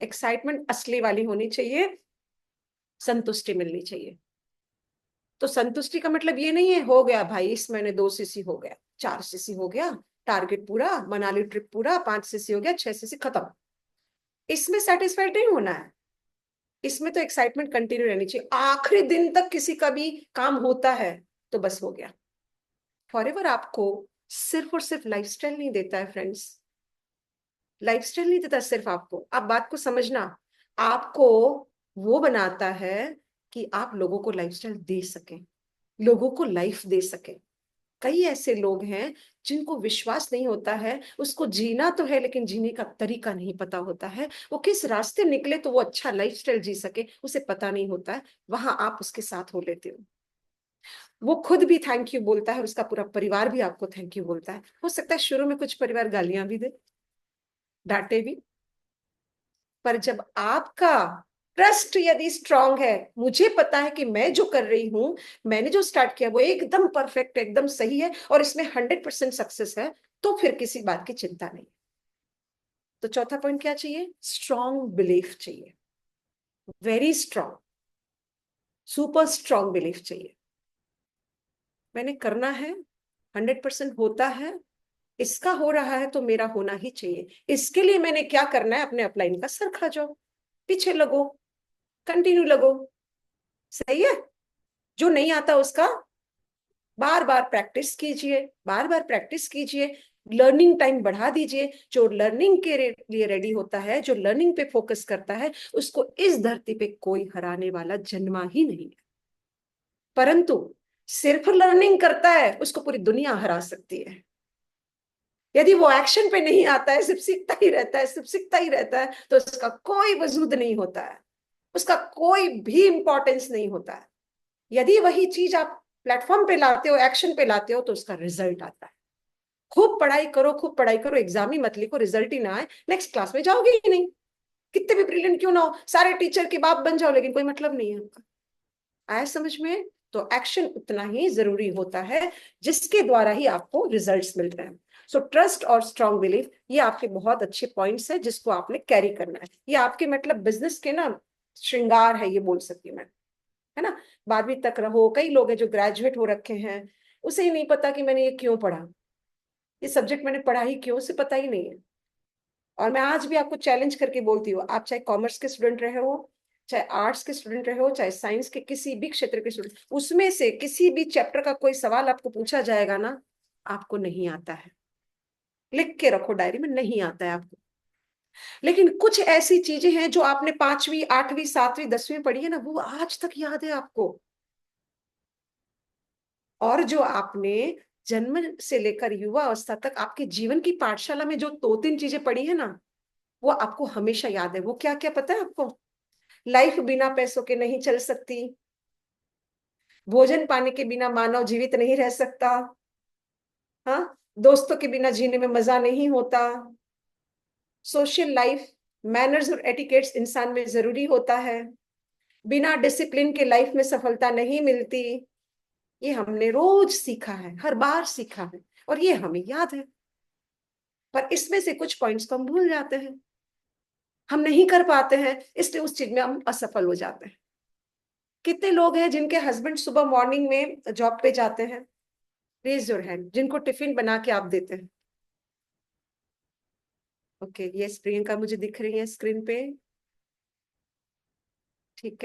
एक्साइटमेंट असली वाली होनी चाहिए, संतुष्टि मिलनी चाहिए। तो संतुष्टि का मतलब ये नहीं है हो गया भाई इस महीने 2 सीसी हो गया, 4 सीसी हो गया, टारगेट पूरा, मनाली ट्रिप पूरा, 5 सीसी हो गया, 6 सीसी खत्म। इसमें सेटिस्फाइड नहीं होना है। इसमें तो एक्साइटमेंट कंटिन्यू रहनी चाहिए, आखिरी दिन तक किसी का भी काम होता है तो बस हो गया। फॉरएवर आपको सिर्फ और सिर्फ लाइफस्टाइल नहीं देता है फ्रेंड्स। लाइफस्टाइल नहीं देता सिर्फ आपको, आप बात को समझना। आपको वो बनाता है कि आप लोगों को लाइफस्टाइल दे सकें, लोगों को लाइफ दे सकें। कई ऐसे लोग हैं जिनको विश्वास नहीं होता है, उसको जीना तो है लेकिन जीने का तरीका नहीं पता होता है। वो किस रास्ते निकले तो वो अच्छा लाइफस्टाइल जी सके, उसे पता नहीं होता है। वहां आप उसके साथ हो लेते हो। वो खुद भी थैंक यू बोलता है, उसका पूरा परिवार भी आपको थैंक यू बोलता है। हो सकता है शुरू में कुछ परिवार गालियां भी दे, डांटे भी, पर जब आपका ट्रस्ट यदि स्ट्रांग है, मुझे पता है कि मैं जो कर रही हूं, मैंने जो स्टार्ट किया वो एकदम परफेक्ट, एकदम सही है और इसमें 100% सक्सेस है, तो फिर किसी बात की चिंता नहीं। तो चौथा पॉइंट क्या चाहिए? स्ट्रांग बिलीफ चाहिए। Very strong, super strong belief चाहिए। मैंने करना है, 100% होता है, इसका हो रहा है तो मेरा होना ही चाहिए। इसके लिए मैंने क्या करना है? अपने अपलाइन का सर खा जाओ, पीछे लगो, कंटिन्यू लगो। सही है? जो नहीं आता उसका बार बार प्रैक्टिस कीजिए, बार बार प्रैक्टिस कीजिए। लर्निंग टाइम बढ़ा दीजिए। जो लर्निंग के लिए रेडी होता है, जो लर्निंग पे फोकस करता है, उसको इस धरती पे कोई हराने वाला जन्मा ही नहीं है। परंतु सिर्फ लर्निंग करता है, उसको पूरी दुनिया हरा सकती है। यदि वो एक्शन पे नहीं आता है, सिर्फ सीखता ही रहता है, सिर्फ सीखता ही रहता है, तो उसका कोई वजूद नहीं होता है, उसका कोई भी इंपॉर्टेंस नहीं होता है। यदि वही चीज आप प्लेटफॉर्म पे लाते हो, एक्शन पे लाते हो, तो उसका रिजल्ट आता है। खूब पढ़ाई करो, खूब पढ़ाई करो, एग्जाम ही मत लिखो, रिजल्ट ही ना आए, नेक्स्ट क्लास में जाओगे ही नहीं। कितने भी ब्रिलियंट क्यों ना हो, सारे टीचर के बाप बन जाओ, लेकिन कोई मतलब नहीं है आपका। आया समझ में? तो एक्शन उतना ही जरूरी होता है जिसके द्वारा ही आपको रिजल्ट्स मिलते हैं। सो ट्रस्ट और स्ट्रॉन्ग बिलीफ, ये आपके बहुत अच्छे पॉइंट्स है जिसको आपने कैरी करना है। ये आपके मतलब बिजनेस के ना श्रृंगार है, ये बोल सकती हूँ मैं, है ना। 12वीं तक रहो, कई लोग हैं जो ग्रेजुएट हो रखे हैं, उसे ही नहीं पता कि मैंने ये क्यों पढ़ा, ये सब्जेक्ट मैंने पढ़ा ही क्यों, उसे पता ही नहीं है। और मैं आज भी आपको चैलेंज करके बोलती हूँ, आप चाहे कॉमर्स के स्टूडेंट रहे हो, चाहे आर्ट्स के स्टूडेंट रहे हो, चाहे साइंस के किसी भी क्षेत्र के स्टूडेंट, उसमें से किसी भी चैप्टर का कोई सवाल आपको पूछा जाएगा ना, आपको नहीं आता है, लिख के रखो डायरी में, नहीं आता है आपको। लेकिन कुछ ऐसी चीजें हैं जो आपने 5वीं 8वीं 7वीं 10वीं पढ़ी है ना, वो आज तक याद है आपको। और जो आपने जन्म से लेकर युवा अवस्था तक आपके जीवन की पाठशाला में जो 2-3 चीजें पढ़ी है ना, वो आपको हमेशा याद है। वो क्या क्या पता है आपको? लाइफ बिना पैसों के नहीं चल सकती, भोजन पानी के बिना मानव जीवित नहीं रह सकता, हाँ, दोस्तों के बिना जीने में मजा नहीं होता, सोशल लाइफ, मैनर्स और एटिकेट्स इंसान में जरूरी होता है, बिना डिसिप्लिन के लाइफ में सफलता नहीं मिलती। ये हमने रोज सीखा है, हर बार सीखा है, और ये हमें याद है। पर इसमें से कुछ पॉइंट्स को हम भूल जाते हैं, हम नहीं कर पाते हैं, इसलिए उस चीज में हम असफल हो जाते हैं। कितने लोग हैं जिनके हस्बैंड सुबह मॉर्निंग में जॉब पे जाते हैं? रेज योर हैंड, जिनको टिफिन बना के आप देते हैं। ओके, ये प्रियंका मुझे दिख रही है स्क्रीन पे, ठीक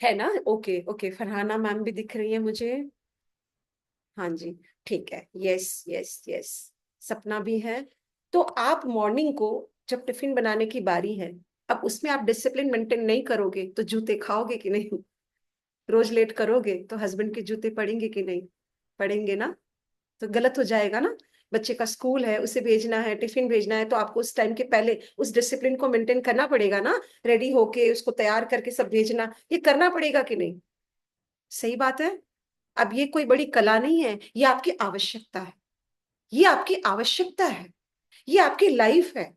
है ना? ओके ओके, फरहाना मैम भी दिख रही है मुझे, हाँ जी, ठीक है, यस यस यस, सपना भी है। तो आप मॉर्निंग को जब टिफिन बनाने की बारी है, अब उसमें आप डिसिप्लिन मेंटेन नहीं करोगे तो जूते खाओगे कि नहीं? रोज लेट करोगे तो हस्बैंड के जूते पड़ेंगे कि नहीं? पड़ेंगे ना? तो गलत हो जाएगा ना। बच्चे का स्कूल है, उसे भेजना है, टिफिन भेजना है, तो आपको उस टाइम के पहले उस डिसिप्लिन को मेंटेन करना पड़ेगा ना। रेडी होके उसको तैयार करके सब भेजना, ये करना पड़ेगा कि नहीं? सही बात है। अब ये कोई बड़ी कला नहीं है, ये आपकी आवश्यकता है, ये आपकी आवश्यकता है, ये आपकी लाइफ है।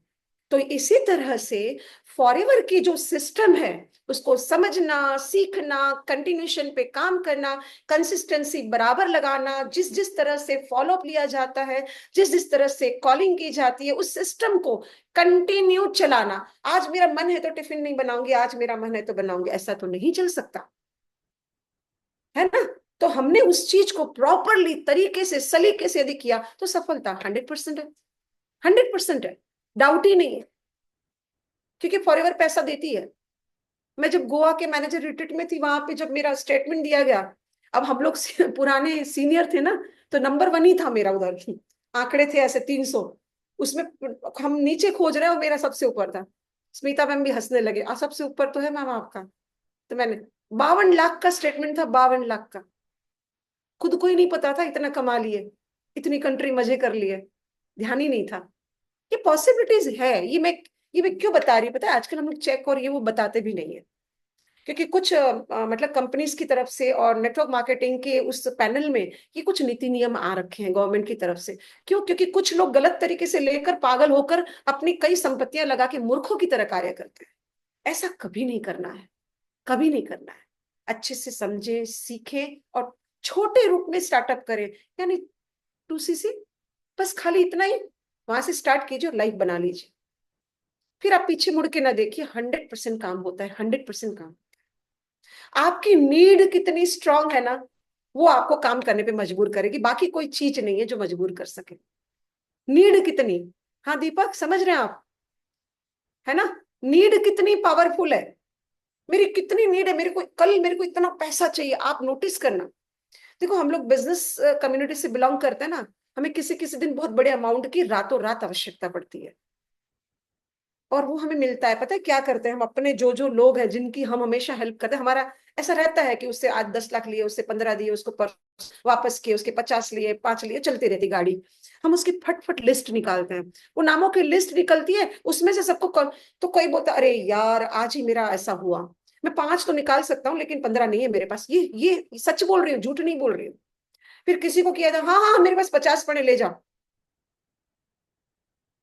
तो इसी तरह से फॉरएवर की जो सिस्टम है, उसको समझना, सीखना, कंटिन्यूशन पे काम करना, कंसिस्टेंसी बराबर लगाना, जिस जिस तरह से फॉलो अप लिया जाता है, जिस जिस तरह से कॉलिंग की जाती है, उस सिस्टम को कंटिन्यू चलाना। आज मेरा मन है तो टिफिन नहीं बनाऊंगी, आज मेरा मन है तो बनाऊंगी, ऐसा तो नहीं चल सकता है ना। तो हमने उस चीज को प्रॉपरली तरीके से सलीके से यदि किया तो सफलता 100% है, 100% है, डाउट ही नहीं है। क्योंकि फॉरएवर पैसा देती है। मैं जब गोवा के मैनेजर रिट्रीट में थी, वहां पे जब मेरा स्टेटमेंट दिया गया, अब हम लोग पुराने सीनियर थे ना, तो नंबर 1 ही था मेरा उधर, आंकड़े थे ऐसे 300, उसमें हम नीचे खोज रहे हैं और मेरा सबसे ऊपर था। स्मिता मैम भी हंसने लगे, सबसे ऊपर तो है मैम आपका। तो मैंने 52 लाख का स्टेटमेंट था, 52 लाख का। खुद को ही नहीं पता था इतना कमा लिए, इतनी कंट्री मजे कर लिए, ध्यान ही नहीं था। ये पॉसिबिलिटीज है। ये मैं क्यों बता रही हूँ पता है? आजकल हम लोग चेक और ये वो बताते भी नहीं है, क्योंकि कुछ मतलब कंपनीज की तरफ से और नेटवर्क मार्केटिंग के उस पैनल में ये कुछ नीति नियम आ रखे हैं गवर्नमेंट की तरफ से। क्यों? क्योंकि कुछ लोग गलत तरीके से लेकर पागल होकर अपनी कई संपत्तियां लगा के मूर्खों की तरह कार्य करते हैं। ऐसा कभी नहीं करना है, कभी नहीं करना है। अच्छे से समझे, सीखे, और छोटे रूप में स्टार्टअप करें, यानी 2cc, बस खाली इतना ही, वहां से स्टार्ट कीजिए और लाइफ बना लीजिए। फिर आप पीछे मुड़ के ना देखिए, 100% काम होता है, 100% काम। आपकी नीड कितनी स्ट्रांग है ना, वो आपको काम करने पे मजबूर करेगी, बाकी कोई चीज नहीं है जो मजबूर कर सके। नीड कितनी, हाँ दीपक समझ रहे हैं आप, है ना? नीड कितनी पावरफुल है। मेरी कितनी नीड है, मेरे को इतना पैसा चाहिए, आप नोटिस करना। देखो, हम लोग बिजनेस कम्युनिटी से बिलोंग करते हैं ना, हमें किसी किसी दिन बहुत बड़े अमाउंट की रातों रात आवश्यकता पड़ती है, और वो हमें मिलता है। पता है क्या करते हैं हम? अपने जो जो लोग हैं जिनकी हम हमेशा हेल्प करते हैं, हमारा ऐसा रहता है कि उससे आज 10 लाख लिए, उससे 15 दिए, उसको पर वापस किए, उसके 50 लिए, 5 लिए, चलती रहती गाड़ी। हम उसकी फटफट लिस्ट निकालते हैं, वो नामों की लिस्ट निकलती है, उसमें से सबको कॉल। तो कोई बोलता अरे यार आज ही मेरा ऐसा हुआ, मैं 5 तो निकाल सकता हूँ लेकिन 15 नहीं है मेरे पास। ये सच बोल रही हूँ, झूठ नहीं बोल रही हूँ। फिर किसी को किया था, हाँ हाँ मेरे पास 50 पड़े, ले जाओ।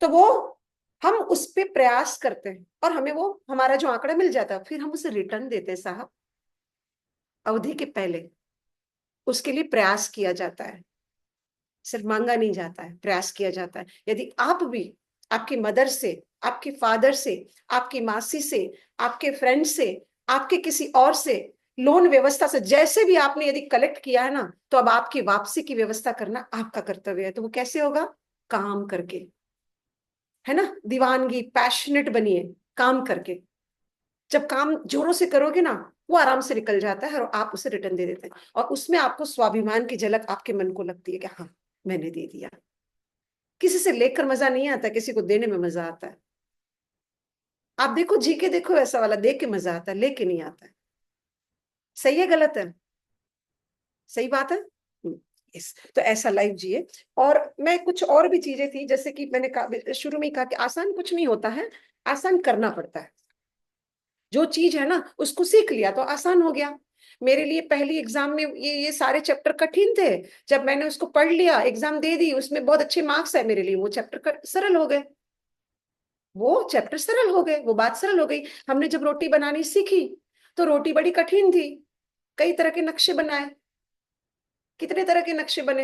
तो वो हम उस पे प्रयास करते हैं और हमें वो हमारा जो आंकड़ा मिल जाता है, फिर हम उसे रिटर्न देते हैं साहब, अवधि के पहले। उसके लिए प्रयास किया जाता है, सिर्फ मांगा नहीं जाता है, प्रयास किया जाता है। यदि आप भी आपकी मदर से, आपके फादर से, आपकी मासी से, आपके फ्रेंड से, आपके किसी और से, लोन व्यवस्था से, जैसे भी आपने यदि कलेक्ट किया है ना, तो अब आपकी वापसी की व्यवस्था करना आपका कर्तव्य है। तो वो कैसे होगा? काम करके, है ना? दीवानगी, पैशनेट बनिए काम करके। जब काम जोरों से करोगे ना, वो आराम से निकल जाता है और आप उसे रिटर्न दे देते हैं, और उसमें आपको स्वाभिमान की झलक आपके मन को लगती है कि हाँ मैंने दे दिया। किसी से लेकर मजा नहीं आता, किसी को देने में मजा आता है। आप देखो, जी के देखो, ऐसा वाला देख के मजा आता है, लेके नहीं आता है। सही है गलत है? सही बात है। यस। तो ऐसा लाइफ जिए। और मैं कुछ और भी चीजें थी, जैसे कि मैंने कहा शुरू में ही कहा कि आसान कुछ नहीं होता है, आसान करना पड़ता है। जो चीज है ना उसको सीख लिया तो आसान हो गया। मेरे लिए पहली एग्जाम में ये सारे चैप्टर कठिन थे। जब मैंने उसको पढ़ लिया, एग्जाम दे दी, उसमें बहुत अच्छे मार्क्स है मेरे लिए, वो चैप्टर सरल हो गए, वो चैप्टर सरल हो गए, वो बात सरल हो गई। हमने जब रोटी बनानी सीखी तो रोटी बड़ी कठिन थी, कई तरह के नक्शे बनाए, कितने तरह के नक्शे बने,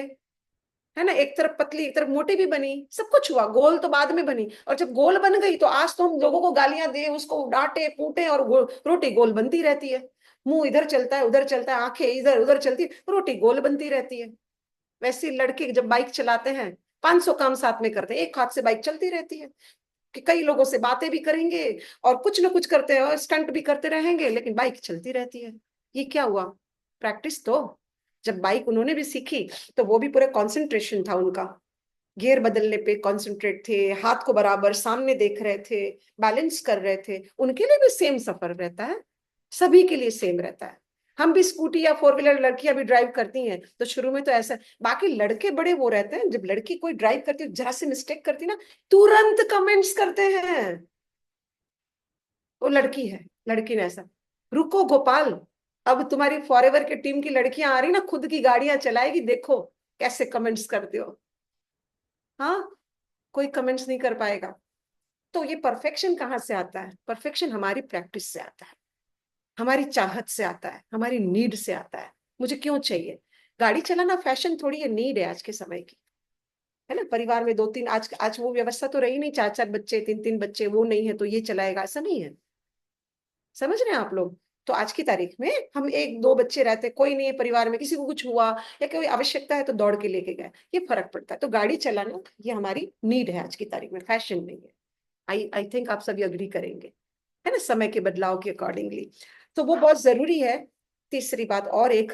है ना, एक तरफ पतली एक तरफ मोटी भी बनी, सब कुछ हुआ, गोल तो बाद में बनी। और जब गोल बन गई तो आज तो हम लोगों को गालियां दे, उसको डांटे फूटे, और रोटी गोल बनती रहती है। मुंह इधर चलता है उधर चलता है, आंखें इधर उधर चलती है, रोटी गोल बनती रहती है। वैसे ही लड़के जब बाइक चलाते हैं 500 काम साथ में करते हैं, एक हाथ से बाइक चलती रहती है, कि कई लोगों से बातें भी करेंगे और कुछ ना कुछ करते हैं और स्टंट भी करते रहेंगे, लेकिन बाइक चलती रहती है। ये क्या हुआ? प्रैक्टिस तो। जब बाइक उन्होंने भी सीखी तो वो भी पूरे कंसंट्रेशन था उनका, गियर बदलने पे कंसंट्रेट थे, हाथ को बराबर सामने देख रहे थे, बैलेंस कर रहे थे। उनके लिए भी सेम सफर रहता है, सभी के लिए सेम रहता है। हम भी स्कूटी या फोर व्हीलर लड़कियां भी ड्राइव करती हैं तो शुरू में तो ऐसा, बाकी लड़के बड़े वो रहते हैं, जब लड़की कोई ड्राइव करती है जरा सी मिस्टेक करती ना, तुरंत कमेंट्स करते हैं, वो लड़की है, लड़की ने ऐसा। रुको गोपाल, अब तुम्हारी फॉरएवर की टीम की लड़कियां आ रही ना, खुद की गाड़ियां चलाएगी, देखो कैसे कमेंट्स करते हो। हाँ, कोई कमेंट्स नहीं कर पाएगा। तो ये परफेक्शन कहाँ से आता है? परफेक्शन हमारी प्रैक्टिस से आता है, हमारी चाहत से आता है, हमारी नीड से आता है। मुझे क्यों चाहिए? गाड़ी चलाना फैशन थोड़ी है, नीड है आज के समय की, है ना। परिवार में दो तीन, आज आज वो व्यवस्था तो रही नहीं, चार चार बच्चे तीन तीन बच्चे, वो नहीं है तो ये चलाएगा, ऐसा नहीं है। समझ रहे हैं आप लोग? तो आज की तारीख में हम एक दो बच्चे रहते, कोई नहीं है परिवार में, किसी को कुछ हुआ या कोई आवश्यकता है तो दौड़ के लेके गए, ये फर्क पड़ता है। तो गाड़ी चलाना ये हमारी नीड है आज की तारीख में, फैशन नहीं है। आई आई थिंक आप सभी अग्री करेंगे, है ना, समय के बदलाव के अकॉर्डिंगली। तो वो बहुत जरूरी है। तीसरी बात और एक,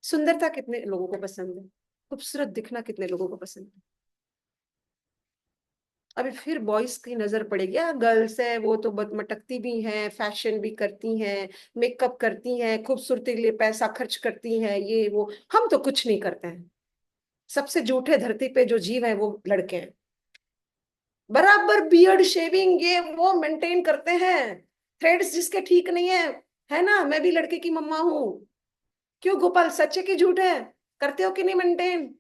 सुंदरता कितने लोगों को पसंद है? खूबसूरत दिखना कितने लोगों को पसंद है? अभी फिर बॉयज की नजर पड़ेगी, गर्ल्स है वो तो बहुत मटकती भी हैं, फैशन भी करती हैं, मेकअप करती हैं, खूबसूरती के लिए पैसा खर्च करती हैं, ये वो। हम तो कुछ नहीं करते हैं। सबसे झूठे धरती पे जो जीव है वो लड़के हैं। बराबर बियर्ड शेविंग ये वो मेंटेन करते हैं, थ्रेड्स जिसके ठीक नहीं है ना। मैं भी लड़के की मम्मा हूं। क्यों गोपाल, सच है कि झूठ है? करते हो कि नहीं maintain?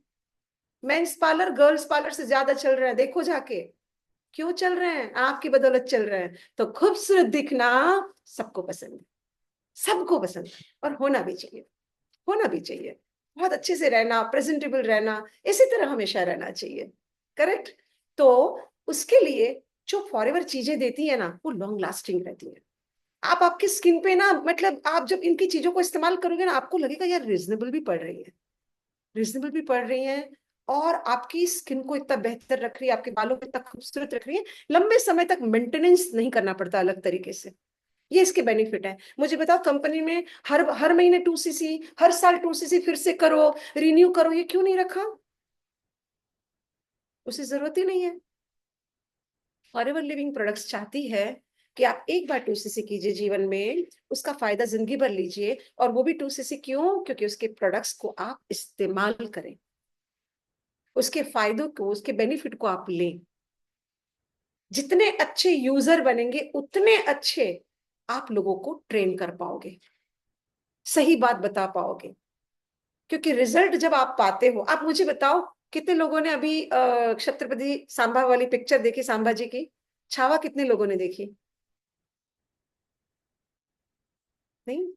Men's parlour girls parlour से ज्यादा चल रहा है, देखो जाके। क्यों चल रहे हैं? आपकी बदौलत चल रहे हैं। तो खूबसूरत दिखना सबको पसंद है, सबको पसंद है, और होना भी चाहिए, होना भी चाहिए। बहुत अच्छे से रहना, प्रेजेंटेबल रहना, इसी तरह हमेशा रहना चाहिए। करेक्ट? तो उसके लिए जो फॉरएवर चीजें देती है ना, वो लॉन्ग लास्टिंग रहती है। आप आपकी स्किन पे ना, मतलब आप जब इनकी चीजों को इस्तेमाल करोगे ना, आपको लगेगा यार रिजनेबल भी पड़ रही है, रिजनेबल भी पड़ रही है, और आपकी स्किन को इतना बेहतर रख रही है, आपके बालों को इतना खूबसूरत रख रही है, लंबे समय तक मेंटेनेंस नहीं करना पड़ता अलग तरीके से। ये इसके बेनिफिट है। मुझे बताओ, कंपनी में हर हर महीने 2cc, हर साल 2cc फिर से करो, रिन्यू करो, ये क्यों नहीं रखा? उसे जरूरत ही नहीं है। फॉरएवर लिविंग प्रोडक्ट्स चाहती है कि आप एक बार 2cc कीजिए जीवन में, उसका फायदा जिंदगी भर लीजिए, और वो भी 2cc क्यों? क्योंकि उसके प्रोडक्ट्स को आप इस्तेमाल करें, उसके फायदों को, उसके बेनिफिट को आप लें। जितने अच्छे यूजर बनेंगे उतने अच्छे आप लोगों को ट्रेन कर पाओगे, सही बात बता पाओगे। क्योंकि रिजल्ट जब आप पाते हो, आप मुझे बताओ, कितने लोगों ने अभी छत्रपति सांबा वाली पिक्चर देखी, सांबा जी की छावा, कितने लोगों ने देखी? नहीं?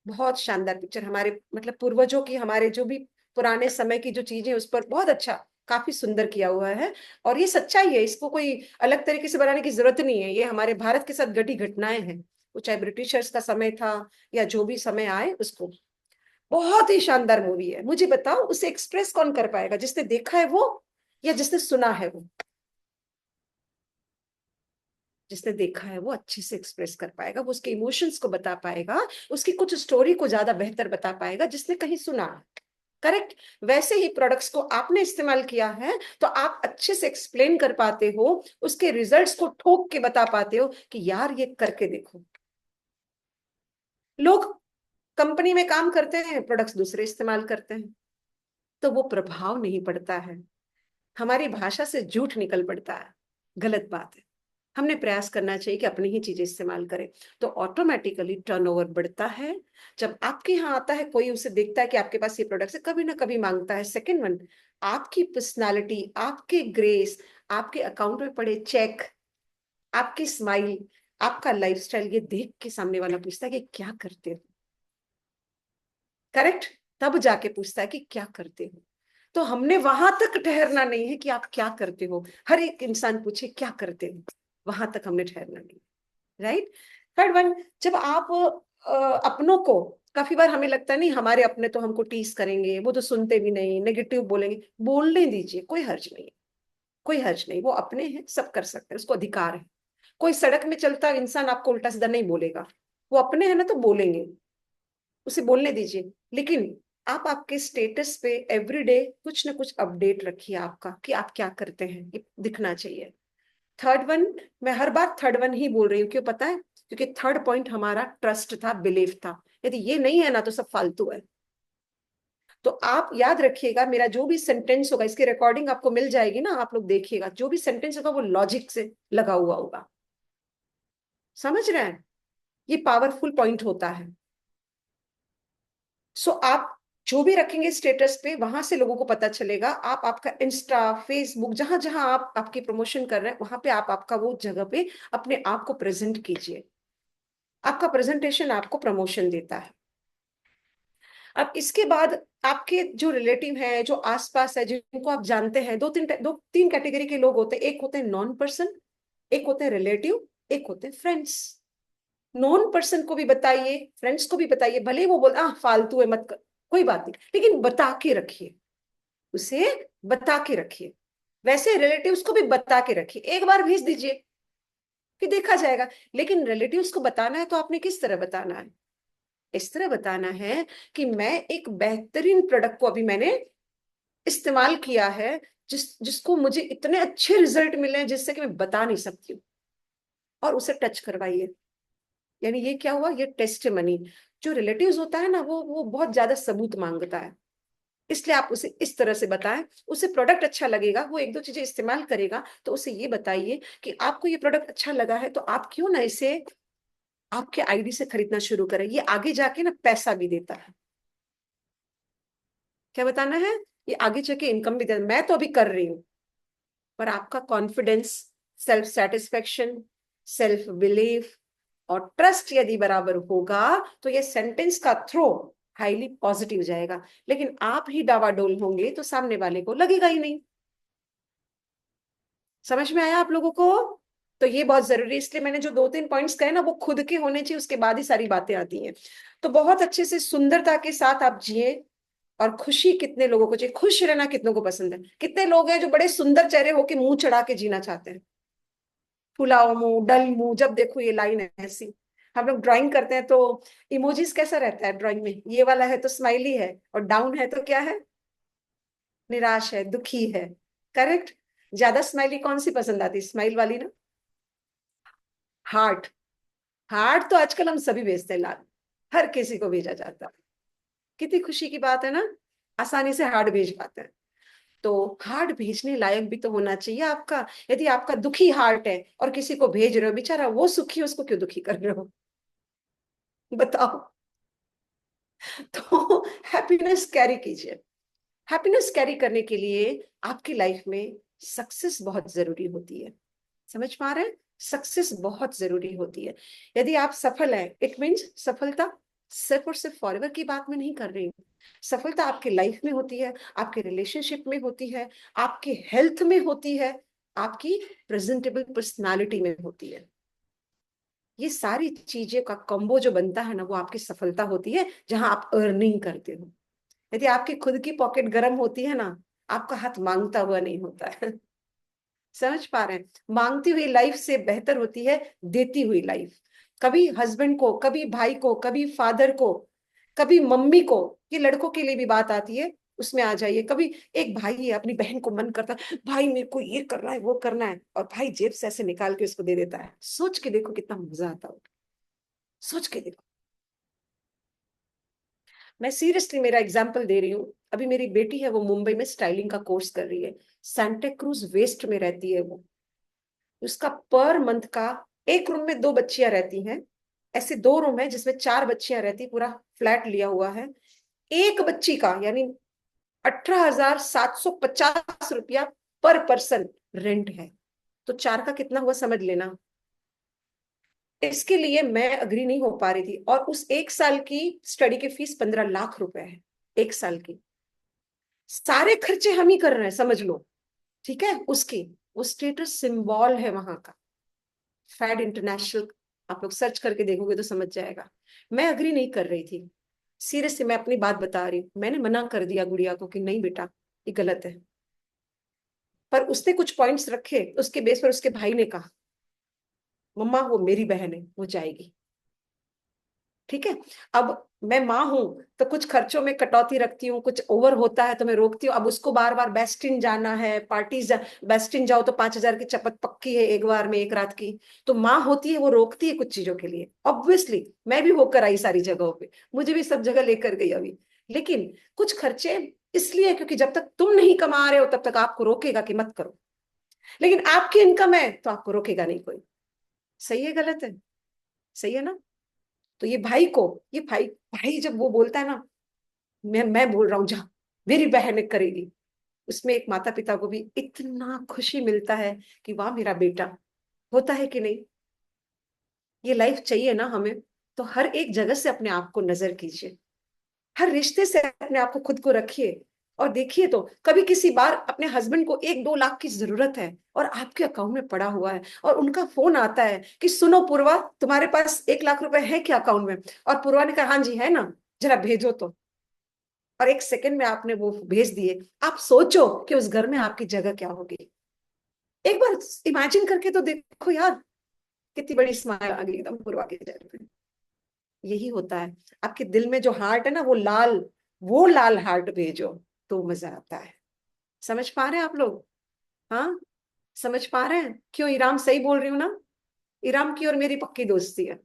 बहुत शानदार पिक्चर, हमारे मतलब पूर्वजों की, हमारे जो भी पुराने समय की जो चीजें, उस पर बहुत अच्छा, काफी सुंदर किया हुआ है। और ये सच्चाई है, इसको कोई अलग तरीके से बनाने की जरूरत नहीं है, ये हमारे भारत के साथ घटी घटनाएं हैं। वो चाहे ब्रिटिशर्स का समय था या जो भी समय आए उसको। बहुत ही शानदार मूवी है। मुझे बताओ, उसे एक्सप्रेस कौन कर पाएगा? जिसने देखा है वो, या जिसने सुना है वो? जिसने देखा है वो अच्छे से एक्सप्रेस कर पाएगा, वो उसके इमोशंस को बता पाएगा, उसकी कुछ स्टोरी को ज्यादा बेहतर बता पाएगा जिसने कहीं सुना है। करेक्ट? वैसे ही प्रोडक्ट्स को आपने इस्तेमाल किया है तो आप अच्छे से एक्सप्लेन कर पाते हो, उसके रिजल्ट्स को ठोक के बता पाते हो कि यार ये करके देखो। लोग कंपनी में काम करते हैं, प्रोडक्ट्स दूसरे इस्तेमाल करते हैं, तो वो प्रभाव नहीं पड़ता है, हमारी भाषा से झूठ निकल पड़ता है। गलत बात है। हमने प्रयास करना चाहिए कि अपनी ही चीजें इस्तेमाल करें, तो ऑटोमेटिकली टर्नओवर बढ़ता है। जब आपके यहाँ आता है कोई, उसे देखता है कि आपके पास ये प्रोडक्ट है, कभी ना कभी मांगता है। सेकेंड वन, आपकी पर्सनालिटी, आपके ग्रेस, आपके अकाउंट में पड़े चेक, आपकी स्माइल, आपका लाइफस्टाइल, ये देख के सामने वाला पूछता है कि क्या करते हो। करेक्ट? तब जाके पूछता है कि क्या करते हो। तो हमने वहां तक ठहरना नहीं है कि आप क्या करते हो, हर एक इंसान पूछे क्या करते हो, वहां तक हमने ठहरना नहीं, राइट। थर्ड वन, जब आप अपनों को, काफी बार हमें लगता है नहीं हमारे अपने तो हमको टीस करेंगे, वो तो सुनते भी नहीं, नेगेटिव बोलेंगे, बोलने दीजिए, कोई हर्ज नहीं है, कोई हर्ज नहीं, वो अपने हैं, सब कर सकते हैं, उसको अधिकार है। कोई सड़क में चलता इंसान आपको उल्टा सीधा नहीं बोलेगा, वो अपने हैं ना, तो बोलेंगे, उसे बोलने दीजिए। लेकिन आप आपके स्टेटस पे एवरीडे कुछ ना कुछ अपडेट रखिए आपका, कि आप क्या करते हैं, ये दिखना चाहिए। थर्ड वन, मैं हर बार थर्ड वन ही बोल रही हूँ, क्यों पता है? क्योंकि थर्ड पॉइंट हमारा ट्रस्ट था, बिलीफ था। यदि ये नहीं है ना तो सब फालतू है। तो आप याद रखिएगा, मेरा जो भी सेंटेंस होगा, इसकी रिकॉर्डिंग आपको मिल जाएगी ना, आप लोग देखिएगा, जो भी सेंटेंस होगा वो लॉजिक से लगा हुआ होगा। समझ रहे हैं? ये पावरफुल पॉइंट होता है। सो आप जो भी रखेंगे स्टेटस पे, वहां से लोगों को पता चलेगा। आप आपका इंस्टा, फेसबुक, जहां जहां आप आपकी प्रमोशन कर रहे हैं, वहां पे आप आपका वो जगह पे अपने आप को प्रेजेंट कीजिए। आपका प्रेजेंटेशन आपको प्रमोशन देता है। अब इसके बाद आपके जो रिलेटिव हैं, जो आसपास है, जिनको आप जानते हैं, दो तीन कैटेगरी के लोग होते हैं। एक होते हैं नॉन पर्सन, एक होते हैं रिलेटिव, एक होते हैं फ्रेंड्स। नॉन पर्सन को भी बताइए, फ्रेंड्स को भी बताइए, भले ही वो बोल फालतू है मत कर, कोई बात नहीं, लेकिन बता के रखिए, उसे बता के रखिए। वैसे रिलेटिव्स को भी बता के रखिए, एक बार भेज दीजिए, फिर देखा जाएगा। लेकिन रिलेटिव्स को बताना है तो आपने किस तरह बताना है? इस तरह बताना है कि मैं एक बेहतरीन प्रोडक्ट को अभी मैंने इस्तेमाल किया है, जिसको मुझे इतने अच्छे रिजल्ट मिले हैं, जिससे कि मैं बता नहीं सकती हूँ, और उसे टच करवाइए। यानी ये क्या हुआ? ये टेस्टिमनी। जो रिलेटिव्स होता है ना, वो बहुत ज्यादा सबूत मांगता है, इसलिए आप उसे इस तरह से बताएं। उसे प्रोडक्ट अच्छा लगेगा, वो एक दो चीजें इस्तेमाल करेगा, तो उसे ये बताइए कि आपको ये प्रोडक्ट अच्छा लगा है, तो आप क्यों ना इसे आपके आईडी से खरीदना शुरू करें। ये आगे जाके ना पैसा भी देता है। क्या बताना है? ये आगे जाके इनकम भी देता है। मैं तो अभी कर रही हूँ, पर आपका confidence, self satisfaction, self belief और ट्रस्ट यदि बराबर होगा, तो ये सेंटेंस का थ्रो हाईली पॉजिटिव जाएगा। लेकिन आप ही डावाडोल होंगे तो सामने वाले को लगेगा ही नहीं। समझ में आया आप लोगों को? तो ये बहुत जरूरी है। इसलिए मैंने जो दो तीन पॉइंट्स कहे ना, वो खुद के होने चाहिए, उसके बाद ही सारी बातें आती हैं। तो बहुत अच्छे से सुंदरता के साथ आप जिए। और खुशी कितने लोगों को चाहिए? खुश रहना कितनों को पसंद है? कितने लोग हैं जो बड़े सुंदर चेहरे होके मुंह चढ़ा के जीना चाहते हैं? फुलाओ मुंह, डल मुंह, जब देखो ये लाइन है ऐसी। हम लोग ड्राइंग करते हैं तो इमोजीज कैसा रहता है ड्राइंग में? ये वाला है तो स्माइली है, और डाउन है तो क्या है? निराश है, दुखी है। करेक्ट। ज्यादा स्माइली कौन सी पसंद आती? स्माइल वाली ना। हार्ट। हार्ट तो आजकल हम सभी भेजते हैं लाल, हर किसी को भेजा जाता है। कितनी खुशी की बात है ना, आसानी से हार्ट भेज पाते हैं। तो हार्ट भेजने लायक भी तो होना चाहिए आपका। यदि आपका दुखी हार्ट है और किसी को भेज रहे हो, बेचारा वो सुखी है, उसको क्यों दुखी कर रहे हो? बताओ। तो हैप्पीनेस कैरी कीजिए। हैप्पीनेस कैरी करने के लिए आपकी लाइफ में सक्सेस बहुत जरूरी होती है। समझ पा रहे हैं? सक्सेस बहुत जरूरी होती है। यदि आप सफल हैं, इट मीन्स सफलता सिर्फ और सिर्फ फॉरएवर की बात में नहीं कर रही हूँ। सफलता आपके लाइफ में होती है, आपके रिलेशनशिप में होती है, आपके हेल्थ में होती है, आपकी प्रेजेंटेबल पर्सनालिटी में होती है। ये सारी चीजें का कॉम्बो जो बनता है ना, वो आपकी सफलता होती है, जहां आप अर्निंग करते हो। यदि आपकी खुद की पॉकेट गर्म होती है ना, आपका हाथ मांगता हुआ नहीं होता है। समझ पा रहे हैं? मांगती हुई लाइफ से बेहतर होती है देती हुई लाइफ। कभी हस्बैंड को, कभी भाई को, कभी फादर को, कभी मम्मी को, ये लड़कों के लिए भी बात आती है, उसमें आ जाइए। कभी एक भाई है, अपनी बहन को मन करता है, भाई मेरे को ये करना है, वो करना है, और भाई जेब से ऐसे निकाल के उसको दे देता है। सोच के देखो कितना मजा आता हो। सोच के देखो। मैं सीरियसली मेरा एग्जाम्पल दे रही हूँ। अभी मेरी बेटी है, वो मुंबई में स्टाइलिंग का कोर्स कर रही है। सांता क्रूज वेस्ट में रहती है वो। उसका पर मंथ का, एक रूम में दो बच्चियां रहती हैं, ऐसे दो रूम है जिसमें चार बच्चियां रहती, पूरा फ्लैट लिया हुआ है। एक बच्ची का यानी 18,750 रुपया पर पर्सन रेंट है। तो चार का कितना हुआ समझ लेना। इसके लिए मैं अग्री नहीं हो पा रही थी, और उस एक साल की स्टडी की फीस 15 लाख रुपए है। 1 साल की, सारे खर्चे हम ही कर रहे हैं, समझ लो। ठीक है, उसकी वो स्टेटस सिंबल है वहां का, फैड इंटरनेशनल। आप लोग सर्च करके देखोगे तो समझ जाएगा। मैं अग्री नहीं कर रही थी, सीरियसली मैं अपनी बात बता रही हूँ। मैंने मना कर दिया गुड़िया को कि नहीं बेटा ये गलत है, पर उसने कुछ पॉइंट्स रखे, उसके बेस पर उसके भाई ने कहा मम्मा वो मेरी बहन है, वो जाएगी। ठीक है, अब मैं माँ हूं तो कुछ खर्चों में कटौती रखती हूँ, कुछ ओवर होता है तो मैं रोकती हूँ। अब उसको बार बार बेस्टिन जाना है, बेस्टिन जाओ तो 5,000 की चपत पक्की है एक बार में, एक रात की। तो माँ होती है वो रोकती है कुछ चीजों के लिए, ऑब्वियसली मैं भी होकर आई सारी जगहों पे, मुझे भी सब जगह लेकर गई अभी। लेकिन कुछ खर्चे इसलिए क्योंकि जब तक तुम नहीं कमा रहे हो तब तक आपको रोकेगा कि मत करो, लेकिन आपकी इनकम है तो आपको रोकेगा नहीं कोई। सही है गलत है? सही है ना? तो ये भाई को, ये भाई भाई जब वो बोलता है ना मैं बोल रहा हूँ जा, मेरी बहन करेगी, उसमें एक माता पिता को भी इतना खुशी मिलता है कि वाह मेरा बेटा। होता है कि नहीं? ये लाइफ चाहिए ना हमें। तो हर एक जगह से अपने आप को नजर कीजिए, हर रिश्ते से अपने आप को खुद को रखिए, और देखिए तो कभी किसी बार अपने हस्बैंड को 1-2 लाख की जरूरत है और आपके अकाउंट में पड़ा हुआ है, और उनका फोन आता है कि सुनो पूर्वा तुम्हारे पास 1 लाख रुपए है क्या अकाउंट में? और पूर्वा ने कहा हाँ जी है ना, जरा भेजो तो, और 1 सेकंड में आपने वो भेज दिए। आप सोचो कि उस घर में आपकी जगह क्या होगी। एक बार इमेजिन करके तो देखो यार, कितनी बड़ी स्माइल आ गई एकदम पूर्वा के चेहरे पे। यही होता है, आपके दिल में जो हार्ट है ना वो लाल हार्ट भेजो तो मजा आता है। समझ पा रहे हैं आप लोग? हाँ, समझ पा रहे हैं क्यों इराम सही बोल रही हूँ ना? इराम की और मेरी पक्की दोस्ती है।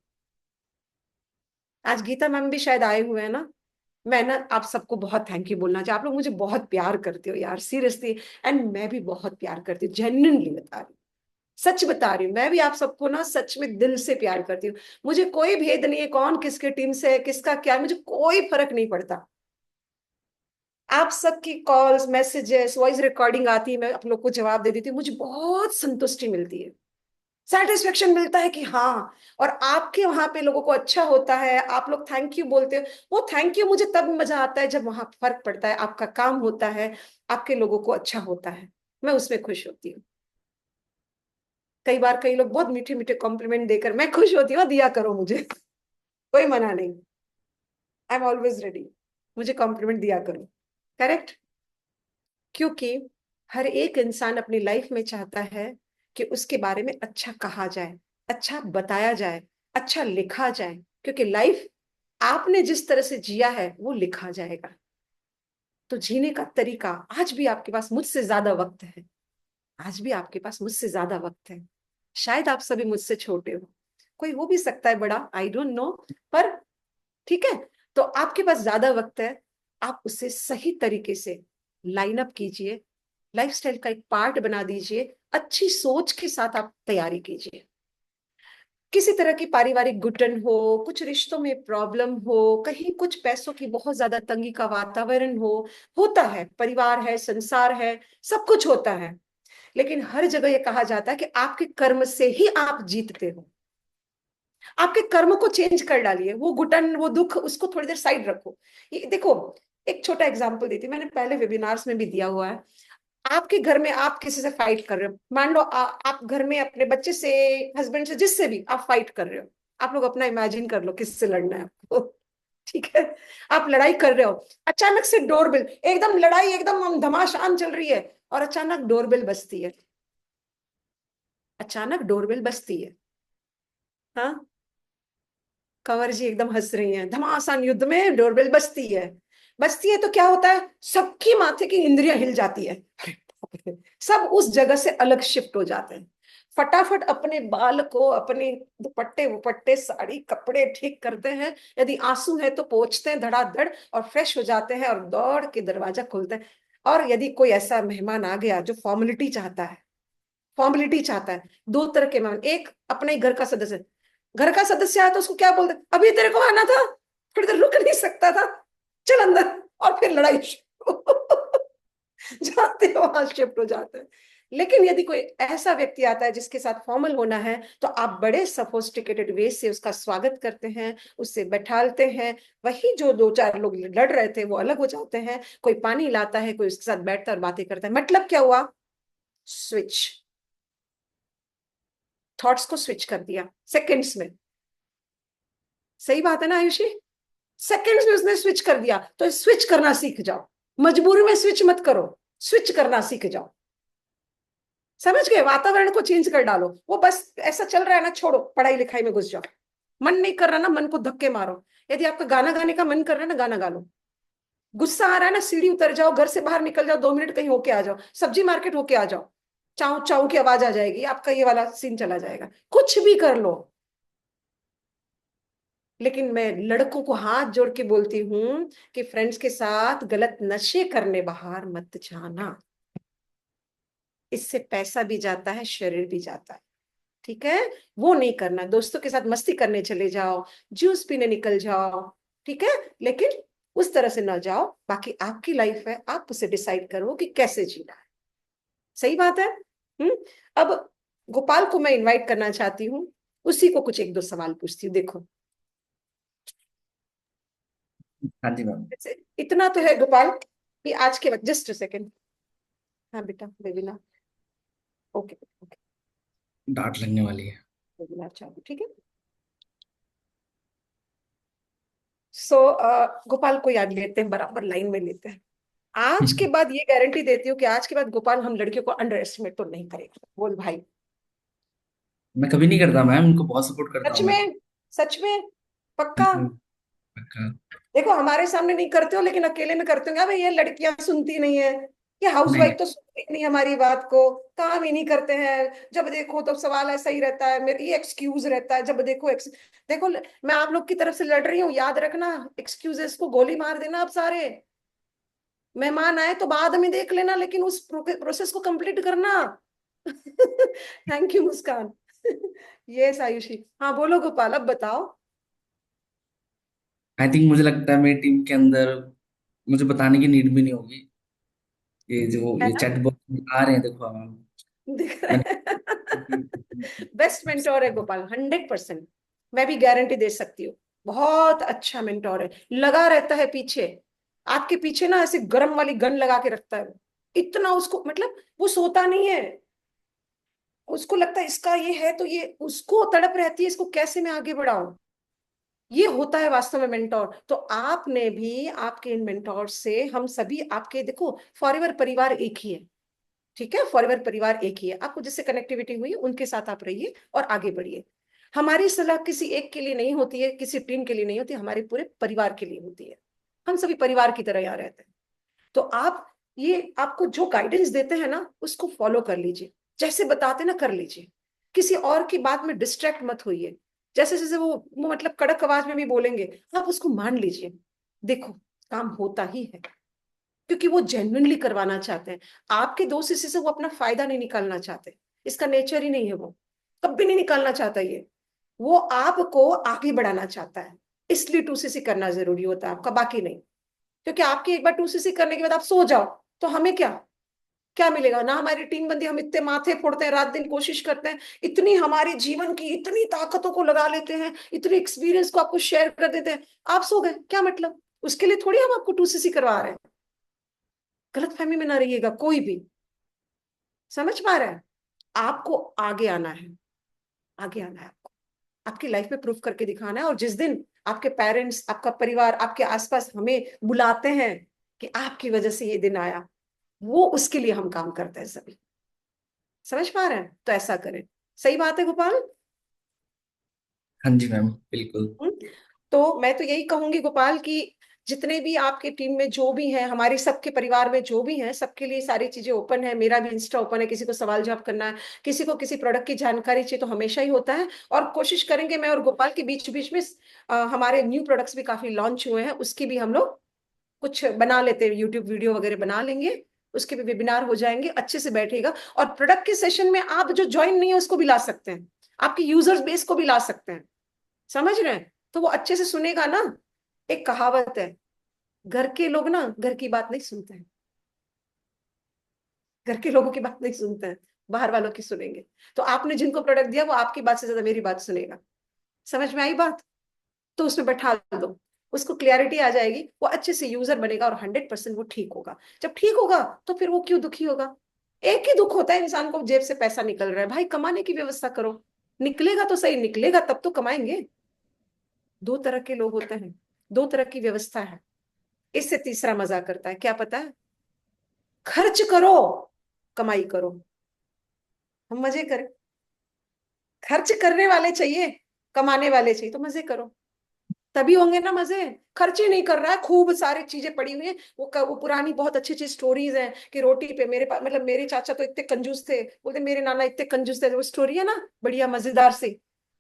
आज गीता मैम भी शायद आए हुए हैं ना। मैं ना आप सबको बहुत थैंक यू बोलना चाहिए, आप लोग मुझे बहुत प्यार करते हो यार, सीरियसली। एंड मैं भी बहुत प्यार करती हूँ, जेन्युइनली बता रही हूँ, सच बता रही हूँ। मैं भी आप सबको ना सच में दिल से प्यार करती हूँ। मुझे कोई भेद नहीं है कौन किसके टीम से है, किसका क्या है, मुझे कोई फर्क नहीं पड़ता। आप सबकी कॉल्स, मैसेजेस, वॉइस रिकॉर्डिंग आती है, मैं आप लोग को जवाब दे देती हूँ, मुझे बहुत संतुष्टि मिलती है, सेटिस्फेक्शन मिलता है कि हाँ। और आपके वहां पे लोगों को अच्छा होता है, आप लोग थैंक यू बोलते हो, वो थैंक यू मुझे तब मजा आता है जब वहां फर्क पड़ता है, आपका काम होता है, आपके लोगों को अच्छा होता है, मैं उसमें खुश होती हूँ। कई बार कई लोग बहुत मीठे मीठे कॉम्प्लीमेंट देकर मैं खुश होती हूँ, दिया करो मुझे कोई मना नहीं, आई एम ऑलवेज रेडी, मुझे कॉम्प्लीमेंट दिया करो। करेक्ट? क्योंकि हर एक इंसान अपनी लाइफ में चाहता है कि उसके बारे में अच्छा कहा जाए, अच्छा बताया जाए, अच्छा लिखा जाए, क्योंकि लाइफ आपने जिस तरह से जिया है वो लिखा जाएगा। तो जीने का तरीका, आज भी आपके पास मुझसे ज्यादा वक्त है, आज भी आपके पास मुझसे ज्यादा वक्त है। शायद आप सभी मुझसे छोटे हो, कोई हो भी सकता है बड़ा, आई डोंट नो, पर ठीक है। तो आपके पास ज्यादा वक्त है, आप उसे सही तरीके से लाइन अप कीजिए, लाइफस्टाइल का एक पार्ट बना दीजिए, अच्छी सोच के साथ आप तैयारी कीजिए। किसी तरह की पारिवारिक घुटन हो, कुछ रिश्तों में प्रॉब्लम हो, कहीं कुछ पैसों की बहुत ज्यादा तंगी का वातावरण हो, होता है, परिवार है, संसार है, सब कुछ होता है। लेकिन हर जगह ये कहा जाता है कि आपके कर्म से ही आप जीतते हो। आपके कर्म को चेंज कर डालिए, वो घुटन वो दुख उसको थोड़ी देर साइड रखो। ये देखो, एक छोटा एग्जांपल देती हूँ, मैंने पहले वेबिनार्स में भी दिया हुआ है। आपके घर में आप किसी से फाइट कर रहे हो, मान लो आप घर में अपने बच्चे से, हस्बैंड से, जिससे भी आप फाइट कर रहे हो। आप लोग अपना इमेजिन कर लो किससे लड़ना है आपको ठीक है, आप लड़ाई कर रहे हो, अचानक से डोरबेल, एकदम लड़ाई एकदम धमाशान चल रही है, और अचानक डोरबेल बजती है, अचानक डोरबेल बजती है। हाँ, कंवर जी एकदम हंस रही हैं, धमासान युद्ध में डोरबेल बजती है। बजती है तो क्या होता है, सबकी माथे की इंद्रियां हिल जाती है, अरे बाप रे, सब उस जगह से अलग शिफ्ट हो जाते हैं। फटाफट अपने बाल को, अपने दुपट्टे वुपट्टे साड़ी कपड़े ठीक करते हैं, यदि आंसू है तो पोंछते हैं धड़ाधड़, और फ्रेश हो जाते हैं और दौड़ के दरवाजा खोलते हैं। और यदि कोई ऐसा मेहमान आ गया जो फॉर्मेलिटी चाहता है, फॉर्मेलिटी चाहता है, दो तरह के मेहमान, एक अपने ही घर का सदस्य, घर का सदस्य आया तो उसको क्या बोलते, अभी तेरे को आना था, थोड़ी देर रुक नहीं सकता था, चल अंदर, और फिर लड़ाई शुरू। जाते हैं वहां शिफ्ट हो जाते हैं। लेकिन यदि कोई ऐसा व्यक्ति आता है जिसके साथ फॉर्मल होना है, तो आप बड़े सफोस्टिकेटेड वे से उसका स्वागत करते हैं, उससे बैठालते हैं। वही जो दो चार लोग लड़ रहे थे वो अलग हो जाते हैं, कोई पानी लाता है, कोई उसके साथ बैठता है और बातें करता है। मतलब क्या हुआ? स्विच, थॉट्स को स्विच कर दिया सेकंड्स में। सही बात है ना आयुषी? सेकंड्स में उसने स्विच कर दिया। तो स्विच करना सीख जाओ, मजबूरी में स्विच मत करो, स्विच करना सीख जाओ। समझ गए? वातावरण को चेंज कर डालो। वो बस ऐसा चल रहा है ना, छोड़ो, पढ़ाई लिखाई में घुस जाओ। मन नहीं कर रहा ना, मन को धक्के मारो। यदि आपका गाना गाने का मन कर रहा है ना, गाना गा लो। गुस्सा आ रहा है ना, सीढ़ी उतर जाओ, घर से बाहर निकल जाओ, 2 मिनट कहीं होके आ जाओ, सब्जी मार्केट होके आ जाओ, चाऊ चाऊ की आवाज आ जाएगी, आपका ये वाला सीन चला जाएगा। कुछ भी कर लो। लेकिन मैं लड़कों को हाथ जोड़ के बोलती हूँ कि फ्रेंड्स के साथ गलत नशे करने बाहर मत जाना। इससे पैसा भी जाता है, शरीर भी जाता है। ठीक है? वो नहीं करना। दोस्तों के साथ मस्ती करने चले जाओ, जूस पीने निकल जाओ, ठीक है, लेकिन उस तरह से ना जाओ। बाकी आपकी लाइफ है, आप उसे डिसाइड करो कि कैसे जीना है। सही बात है। अब गोपाल को मैं इनवाइट करना चाहती हूँ, उसी को कुछ एक दो सवाल पूछती हूँ। देखो,
हाँ जी मैम।
इतना तो है गोपाल कि आज के वक्त, जस्ट सेकेंड, हाँ बेटा, बेबीना, ओके ओके,
डांट लगने वाली है।
बेबीना चालू, ठीक है। सो गोपाल को याद लेते हैं, बराबर लाइन में लेते हैं। आज के बाद ये गारंटी देती हूँ कि आज के बाद गोपाल हम लड़कियों को अंडर एस्टिमेट तो नहीं करेगा। बोल भाई।
मैं कभी नहीं करता मैम, उनको बहुत सपोर्ट करता
सच
हूँ मैं।
में? सच में? पक्का?
बिल्कुल। पक्का।
देखो, हमारे सामने नहीं करते हो लेकिन अकेले में करते होंगे। भाई ये लड़कियां सुनती नहीं है, ये
नहीं
हाउसवाइफ
नहीं।
तो सुनती नहीं हमारी बात को, काम ही नहीं करते हैं, जब देखो तो सवाल ऐसा ही रहता है, मेरे ये एक्सक्यूज रहता है, जब देखो देखो, मैं आप लोग की तरफ से लड़ रही हूँ, याद रखना। एक्सक्यूजेस को गोली मार देना आप सारे। मेहमान आए तो बाद में देख लेना, लेकिन उस प्रोसेस को कंप्लीट करना। Thank you Muskan. Yes Ayushi, हाँ बोलो गोपाल, अब बताओ।
आई थिंक मुझे लगता है मेरी टीम के अंदर मुझे बताने की नीड भी नहीं होगी। ये जो
है
ये
ना?
चैट बॉक्स आ रहे हैं, देखो मैम।
दिख रहा
मैंने
है। बेस्ट मेंटोर है गोपाल, 100%। मैं भी गारंटी दे सकती हूँ। बहुत अच्छा मेंटोर है, लगा रहता है पीछे। आपके पीछे ना ऐसे गरम वाली गन लगा के रखता है वो। इतना उसको, मतलब वो सोता नहीं है। उसको लगता है इसका ये है, तो ये उसको तड़प रहती है, इसको कैसे मैं आगे बढ़ाऊं। ये होता है वास्तव में मेंटोर। तो आपने भी, आपके इन मेंटोर से हम सभी, आपके देखो, फॉरएवर परिवार एक ही है। ठीक है? फॉरएवर परिवार एक ही है। आपको जिससे कनेक्टिविटी हुई उनके साथ आप रहिए और आगे बढ़िए। हमारी सलाह किसी एक के लिए नहीं होती है, किसी टीम के लिए नहीं होती, हमारे पूरे परिवार के लिए होती है। हम सभी परिवार की तरह यहाँ रहते हैं। तो आप, ये आपको जो गाइडेंस देते हैं ना, उसको फॉलो कर लीजिए। जैसे बताते ना, कर लीजिए। किसी और की बात में डिस्ट्रैक्ट मत होइए। जैसे जैसे वो मतलब कड़क आवाज में भी बोलेंगे, आप उसको मान लीजिए। देखो, काम होता ही है, क्योंकि वो जेन्युइनली करवाना चाहते हैं। आपके दोस्त से वो अपना फायदा नहीं निकालना चाहते। इसका नेचर ही नहीं है, वो कभी नहीं निकालना चाहता ये। वो आपको आगे बढ़ाना चाहता है। इसलिए 2cc करना जरूरी होता है आपका, बाकी नहीं। क्योंकि आपकी एक बार 2cc करने के बाद आप सो जाओ, तो हमें क्या क्या मिलेगा? ना हमारी टीम बंदी, हम इतने माथे फोड़ते हैं, रात दिन कोशिश करते हैं, इतनी हमारे जीवन की इतनी ताकतों को लगा लेते हैं, इतने एक्सपीरियंस को आपको शेयर कर देते हैं, आप सो गए, क्या मतलब? उसके लिए थोड़ी हम आपको 2cc करवा रहे हैं। गलत फहमी में ना रहिएगा कोई भी। समझ पा रहे हैं? आपको आगे आना है, आगे आना है आपको। आपकी लाइफ में प्रूफ करके दिखाना है। और जिस दिन आपके पेरेंट्स, आपका परिवार, आपके आसपास हमें बुलाते हैं कि आपकी वजह से ये दिन आया, वो उसके लिए हम काम करते हैं सभी। समझ पा रहे हैं? तो ऐसा करें। सही बात है गोपाल।
हाँ जी मैम, बिल्कुल।
हम्म? तो मैं तो यही कहूंगी गोपाल कि जितने भी आपके टीम में जो भी हैं, हमारे सबके परिवार में जो भी हैं, सबके लिए सारी चीजें ओपन है। मेरा भी इंस्टा ओपन है, किसी को सवाल जवाब करना है, किसी को किसी प्रोडक्ट की जानकारी चाहिए, तो हमेशा ही होता है। और कोशिश करेंगे, मैं और गोपाल के बीच बीच में हमारे न्यू प्रोडक्ट्स भी काफी लॉन्च हुए हैं, उसकी भी हम लोग कुछ बना लेते हैं, यूट्यूब वीडियो वगैरह बना लेंगे। उसके भी वेबिनार हो जाएंगे, अच्छे से बैठेगा। और प्रोडक्ट के सेशन में आप जो ज्वाइन नहीं है उसको भी ला सकते हैं, आपकी यूजर्स बेस को भी ला सकते हैं। समझ रहे हैं? तो वो अच्छे से सुनेगा ना। एक कहावत है, घर के लोग ना घर की बात नहीं सुनते हैं। घर के लोगों की बात नहीं सुनते हैं, बाहर वालों की सुनेंगे। तो आपने जिनको प्रोडक्ट दिया वो आपकी बात से ज्यादा मेरी बात सुनेगा। समझ में आई बात? तो उसमें बैठा दो, उसको क्लियरिटी आ जाएगी, वो अच्छे से यूजर बनेगा और 100% वो ठीक होगा। जब ठीक होगा तो फिर वो क्यों दुखी होगा? एक ही दुख होता है इंसान को, जेब से पैसा निकल रहा है, भाई कमाने की व्यवस्था करो। निकलेगा तो सही, निकलेगा तब तो कमाएंगे। दो तरह के लोग होते हैं, दो तरह की व्यवस्था है। इससे तीसरा मजा करता है, क्या पता है? खर्च करो, कमाई करो, हम मजे करें। खर्च करने वाले चाहिए, कमाने वाले चाहिए, तो मजे करो, तभी होंगे ना मजे। खर्च ही नहीं कर रहा है, खूब सारी चीजें पड़ी हुई हैं, वो पुरानी बहुत अच्छी अच्छी स्टोरीज हैं कि रोटी पे मेरे पास, मतलब मेरे चाचा तो इतने कंजूस थे, बोलते मेरे नाना इतने कंजूस थे, वो स्टोरी है ना, बढ़िया मजेदार सी।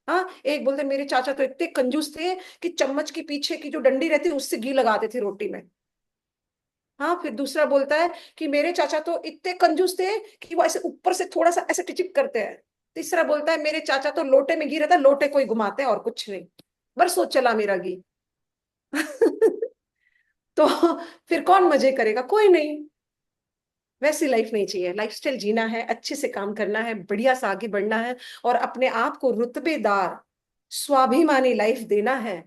हाँ, एक बोलते मेरे चाचा तो इतने कंजूस थे कि चम्मच के पीछे की जो डंडी रहती उससे घी लगाते थे रोटी में। हाँ, फिर दूसरा बोलता है कि मेरे चाचा तो इतने कंजूस थे कि वो ऐसे ऊपर से थोड़ा सा ऐसे टिचिक करते हैं। तीसरा बोलता है मेरे चाचा तो लोटे में घी रहता है, लोटे को ही घुमाते हैं और कुछ नहीं, बरसों चला मेरा घी। तो फिर कौन मजे करेगा? कोई नहीं। वैसी लाइफ नहीं चाहिए, लाइफस्टाइल जीना है, अच्छे से काम करना है, बढ़िया से आगे बढ़ना है, और अपने आप को रुतबेदार स्वाभिमानी लाइफ देना है।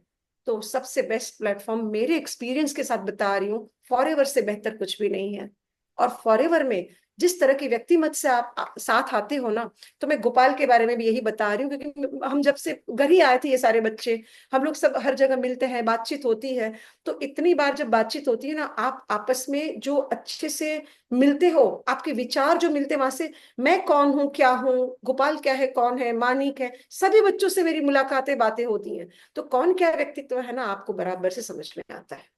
तो सबसे बेस्ट प्लेटफॉर्म मेरे एक्सपीरियंस के साथ बता रही हूँ, फॉरएवर से बेहतर कुछ भी नहीं है। और फॉरएवर में जिस तरह के व्यक्ति मत से आप साथ आते हो ना, तो मैं गोपाल के बारे में भी यही बता रही हूँ, क्योंकि हम जब से घर ही आए थे ये सारे बच्चे, हम लोग सब हर जगह मिलते हैं, बातचीत होती है। तो इतनी बार जब बातचीत होती है ना, आप आपस में जो अच्छे से मिलते हो, आपके विचार जो मिलते हैं वहां से, मैं कौन हूँ, क्या हूँ, गोपाल क्या है, कौन है, मानिक है, सभी बच्चों से मेरी मुलाकातें बातें होती हैं। तो कौन क्या व्यक्तित्व है ना, आपको बराबर से समझ में आता है।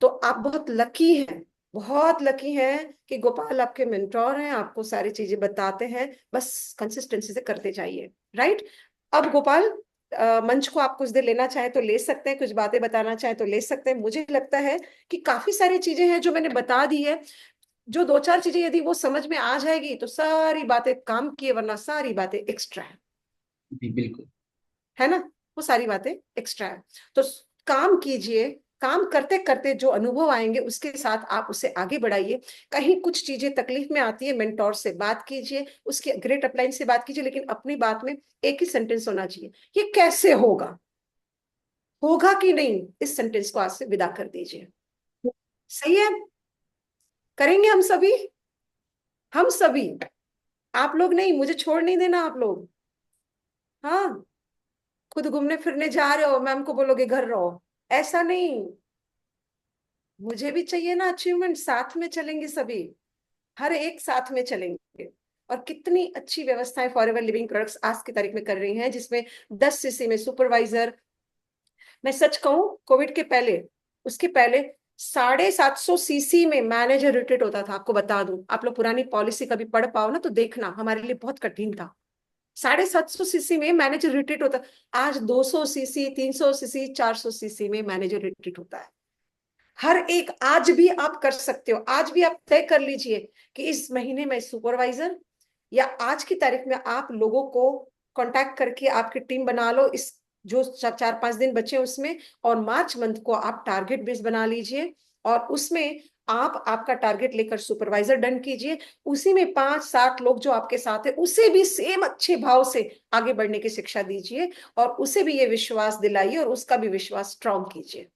तो आप बहुत लकी हैं, बहुत लकी हैं कि गोपाल आपके मेंटोर हैं, आपको सारी चीजें बताते हैं, बस कंसिस्टेंसी से करते जाइए। राइट? अब गोपाल, मंच को आप कुछ देर लेना चाहे तो ले सकते हैं, कुछ बातें बताना चाहे तो ले सकते हैं। मुझे लगता है कि काफी सारी चीजें हैं जो मैंने बता दी है, जो दो चार चीजें यदि वो समझ में आ जाएगी तो सारी बातें काम की है, वरना सारी बातें एक्स्ट्रा
जी बिल्कुल।
है ना, वो सारी बातें एक्स्ट्रा है। तो काम कीजिए, काम करते करते जो अनुभव आएंगे उसके साथ आप उसे आगे बढ़ाइए। कहीं कुछ चीजें तकलीफ में आती है, मेंटोर से बात कीजिए, उसके ग्रेट अपलाइन से बात कीजिए, लेकिन अपनी बात में एक ही सेंटेंस होना चाहिए, ये कैसे होगा, होगा कि नहीं, इस सेंटेंस को आज से विदा कर दीजिए। सही है? करेंगे हम सभी, हम सभी। आप लोग नहीं, मुझे छोड़ नहीं देना आप लोग। हाँ, खुद घूमने फिरने जा रहे हो, मैम को बोलोगे घर रहो, ऐसा नहीं। मुझे भी चाहिए ना अचीवमेंट, साथ में चलेंगे सभी, हर एक साथ में चलेंगे। और कितनी अच्छी व्यवस्थाएं फॉरएवर लिविंग प्रोडक्ट्स आज की तारीख में कर रही हैं, जिसमें 10 सीसी में सुपरवाइजर। मैं सच कहूं, कोविड के पहले, उसके पहले 750 सीसी में मैनेजर रिट्रीट होता था। आपको बता दूं, आप लोग पुरानी पॉलिसी कभी पढ़ पाओ ना तो देखना, हमारे लिए बहुत कठिन था। 750 सीसी में मैनेजर रिट्रीट होता। आज 200 सीसी, 300 सीसी, 400 सीसी में मैनेजर रिट्रीट होता है। हर एक आज भी आप कर सकते हो, आज भी आप तय कर लीजिए कि इस महीने में सुपरवाइजर, या आज की तारीख में आप लोगों को कांटेक्ट करके आपकी टीम बना लो, इस जो 4-5 दिन बचे उसमें, और मार्च मंथ को आप टारगेट बेस बना लीजिए, और उसमें आप आपका टारगेट लेकर सुपरवाइजर डन कीजिए। उसी में 5-7 लोग जो आपके साथ है उसे भी सेम अच्छे भाव से आगे बढ़ने की शिक्षा दीजिए, और उसे भी ये विश्वास दिलाइए और उसका भी विश्वास स्ट्रांग कीजिए।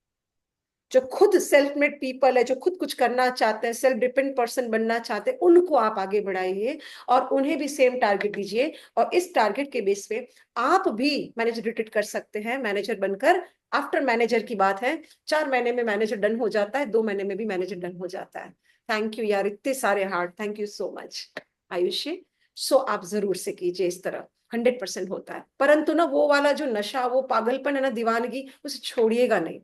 जो खुद सेल्फ मेड पीपल है, जो खुद कुछ करना चाहते हैं, सेल्फ डिपेंड पर्सन बनना चाहते हैं, उनको आप आगे बढ़ाइए और उन्हें भी सेम टारगेट दीजिए। और इस टारगेट के बेस पे आप भी मैनेजर रिटेट कर सकते हैं, मैनेजर बनकर। आफ्टर मैनेजर की बात है, 4 महीने में मैनेजर डन हो जाता है, 2 महीने में भी मैनेजर डन हो जाता है। थैंक यू यार, इतने सारे heart, thank you so much Ayushi. So आप जरूर से कीजिए इस तरह, 100% होता है। परंतु ना वो वाला जो नशा, वो पागलपन है ना, दीवानगी, उसे छोड़िएगा नहीं।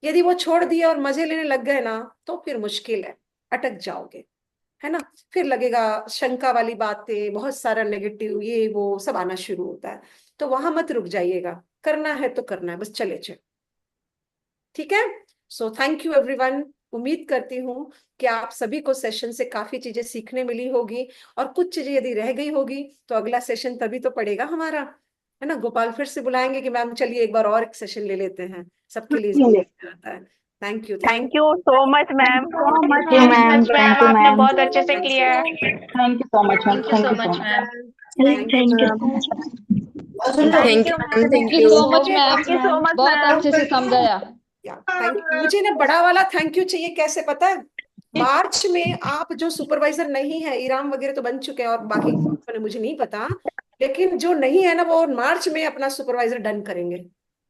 यदि वो छोड़ दिया और मजे लेने लग गए ना, तो फिर मुश्किल है, अटक जाओगे, है ना। फिर लगेगा शंका वाली बातें, बहुत सारा नेगेटिव ये वो सब आना शुरू होता है। तो वहां मत रुक जाइएगा, करना है तो करना है, बस चले चले। ठीक है? So thank you everyone. उम्मीद करती हूँ कि आप सभी को सेशन से काफी चीजें सीखने मिली होगी, और कुछ चीजें यदि रह गई होगी तो अगला सेशन तभी तो पड़ेगा हमारा, है ना। गोपाल फिर से बुलाएंगे कि मैम चलिए एक बार और एक सेशन ले लेते हैं, सबके लिए इसलिए आता है। Thank you
thank you so much ma'am.
So much
you
ma'am,
ma'am, thank you
आपने
मैम,
बहुत अच्छे से clear.
Thank you so much ma'am,
thank you
thank
so
you so
much
much.
Ma'am.
Thank
you.
You.
Thank you ma'am, thank
thank you
you.
So much ma'am.
Thank you so much
बहुत
मैम।
अच्छे से समझाया।
Thank you. मुझे ना बड़ा वाला थैंक यू चाहिए, कैसे पता है? मार्च में आप जो सुपरवाइजर नहीं है, इराम वगैरह तो बन चुके हैं और बाकी ने मुझे नहीं पता, लेकिन जो नहीं है ना वो मार्च में अपना सुपरवाइजर डन करेंगे।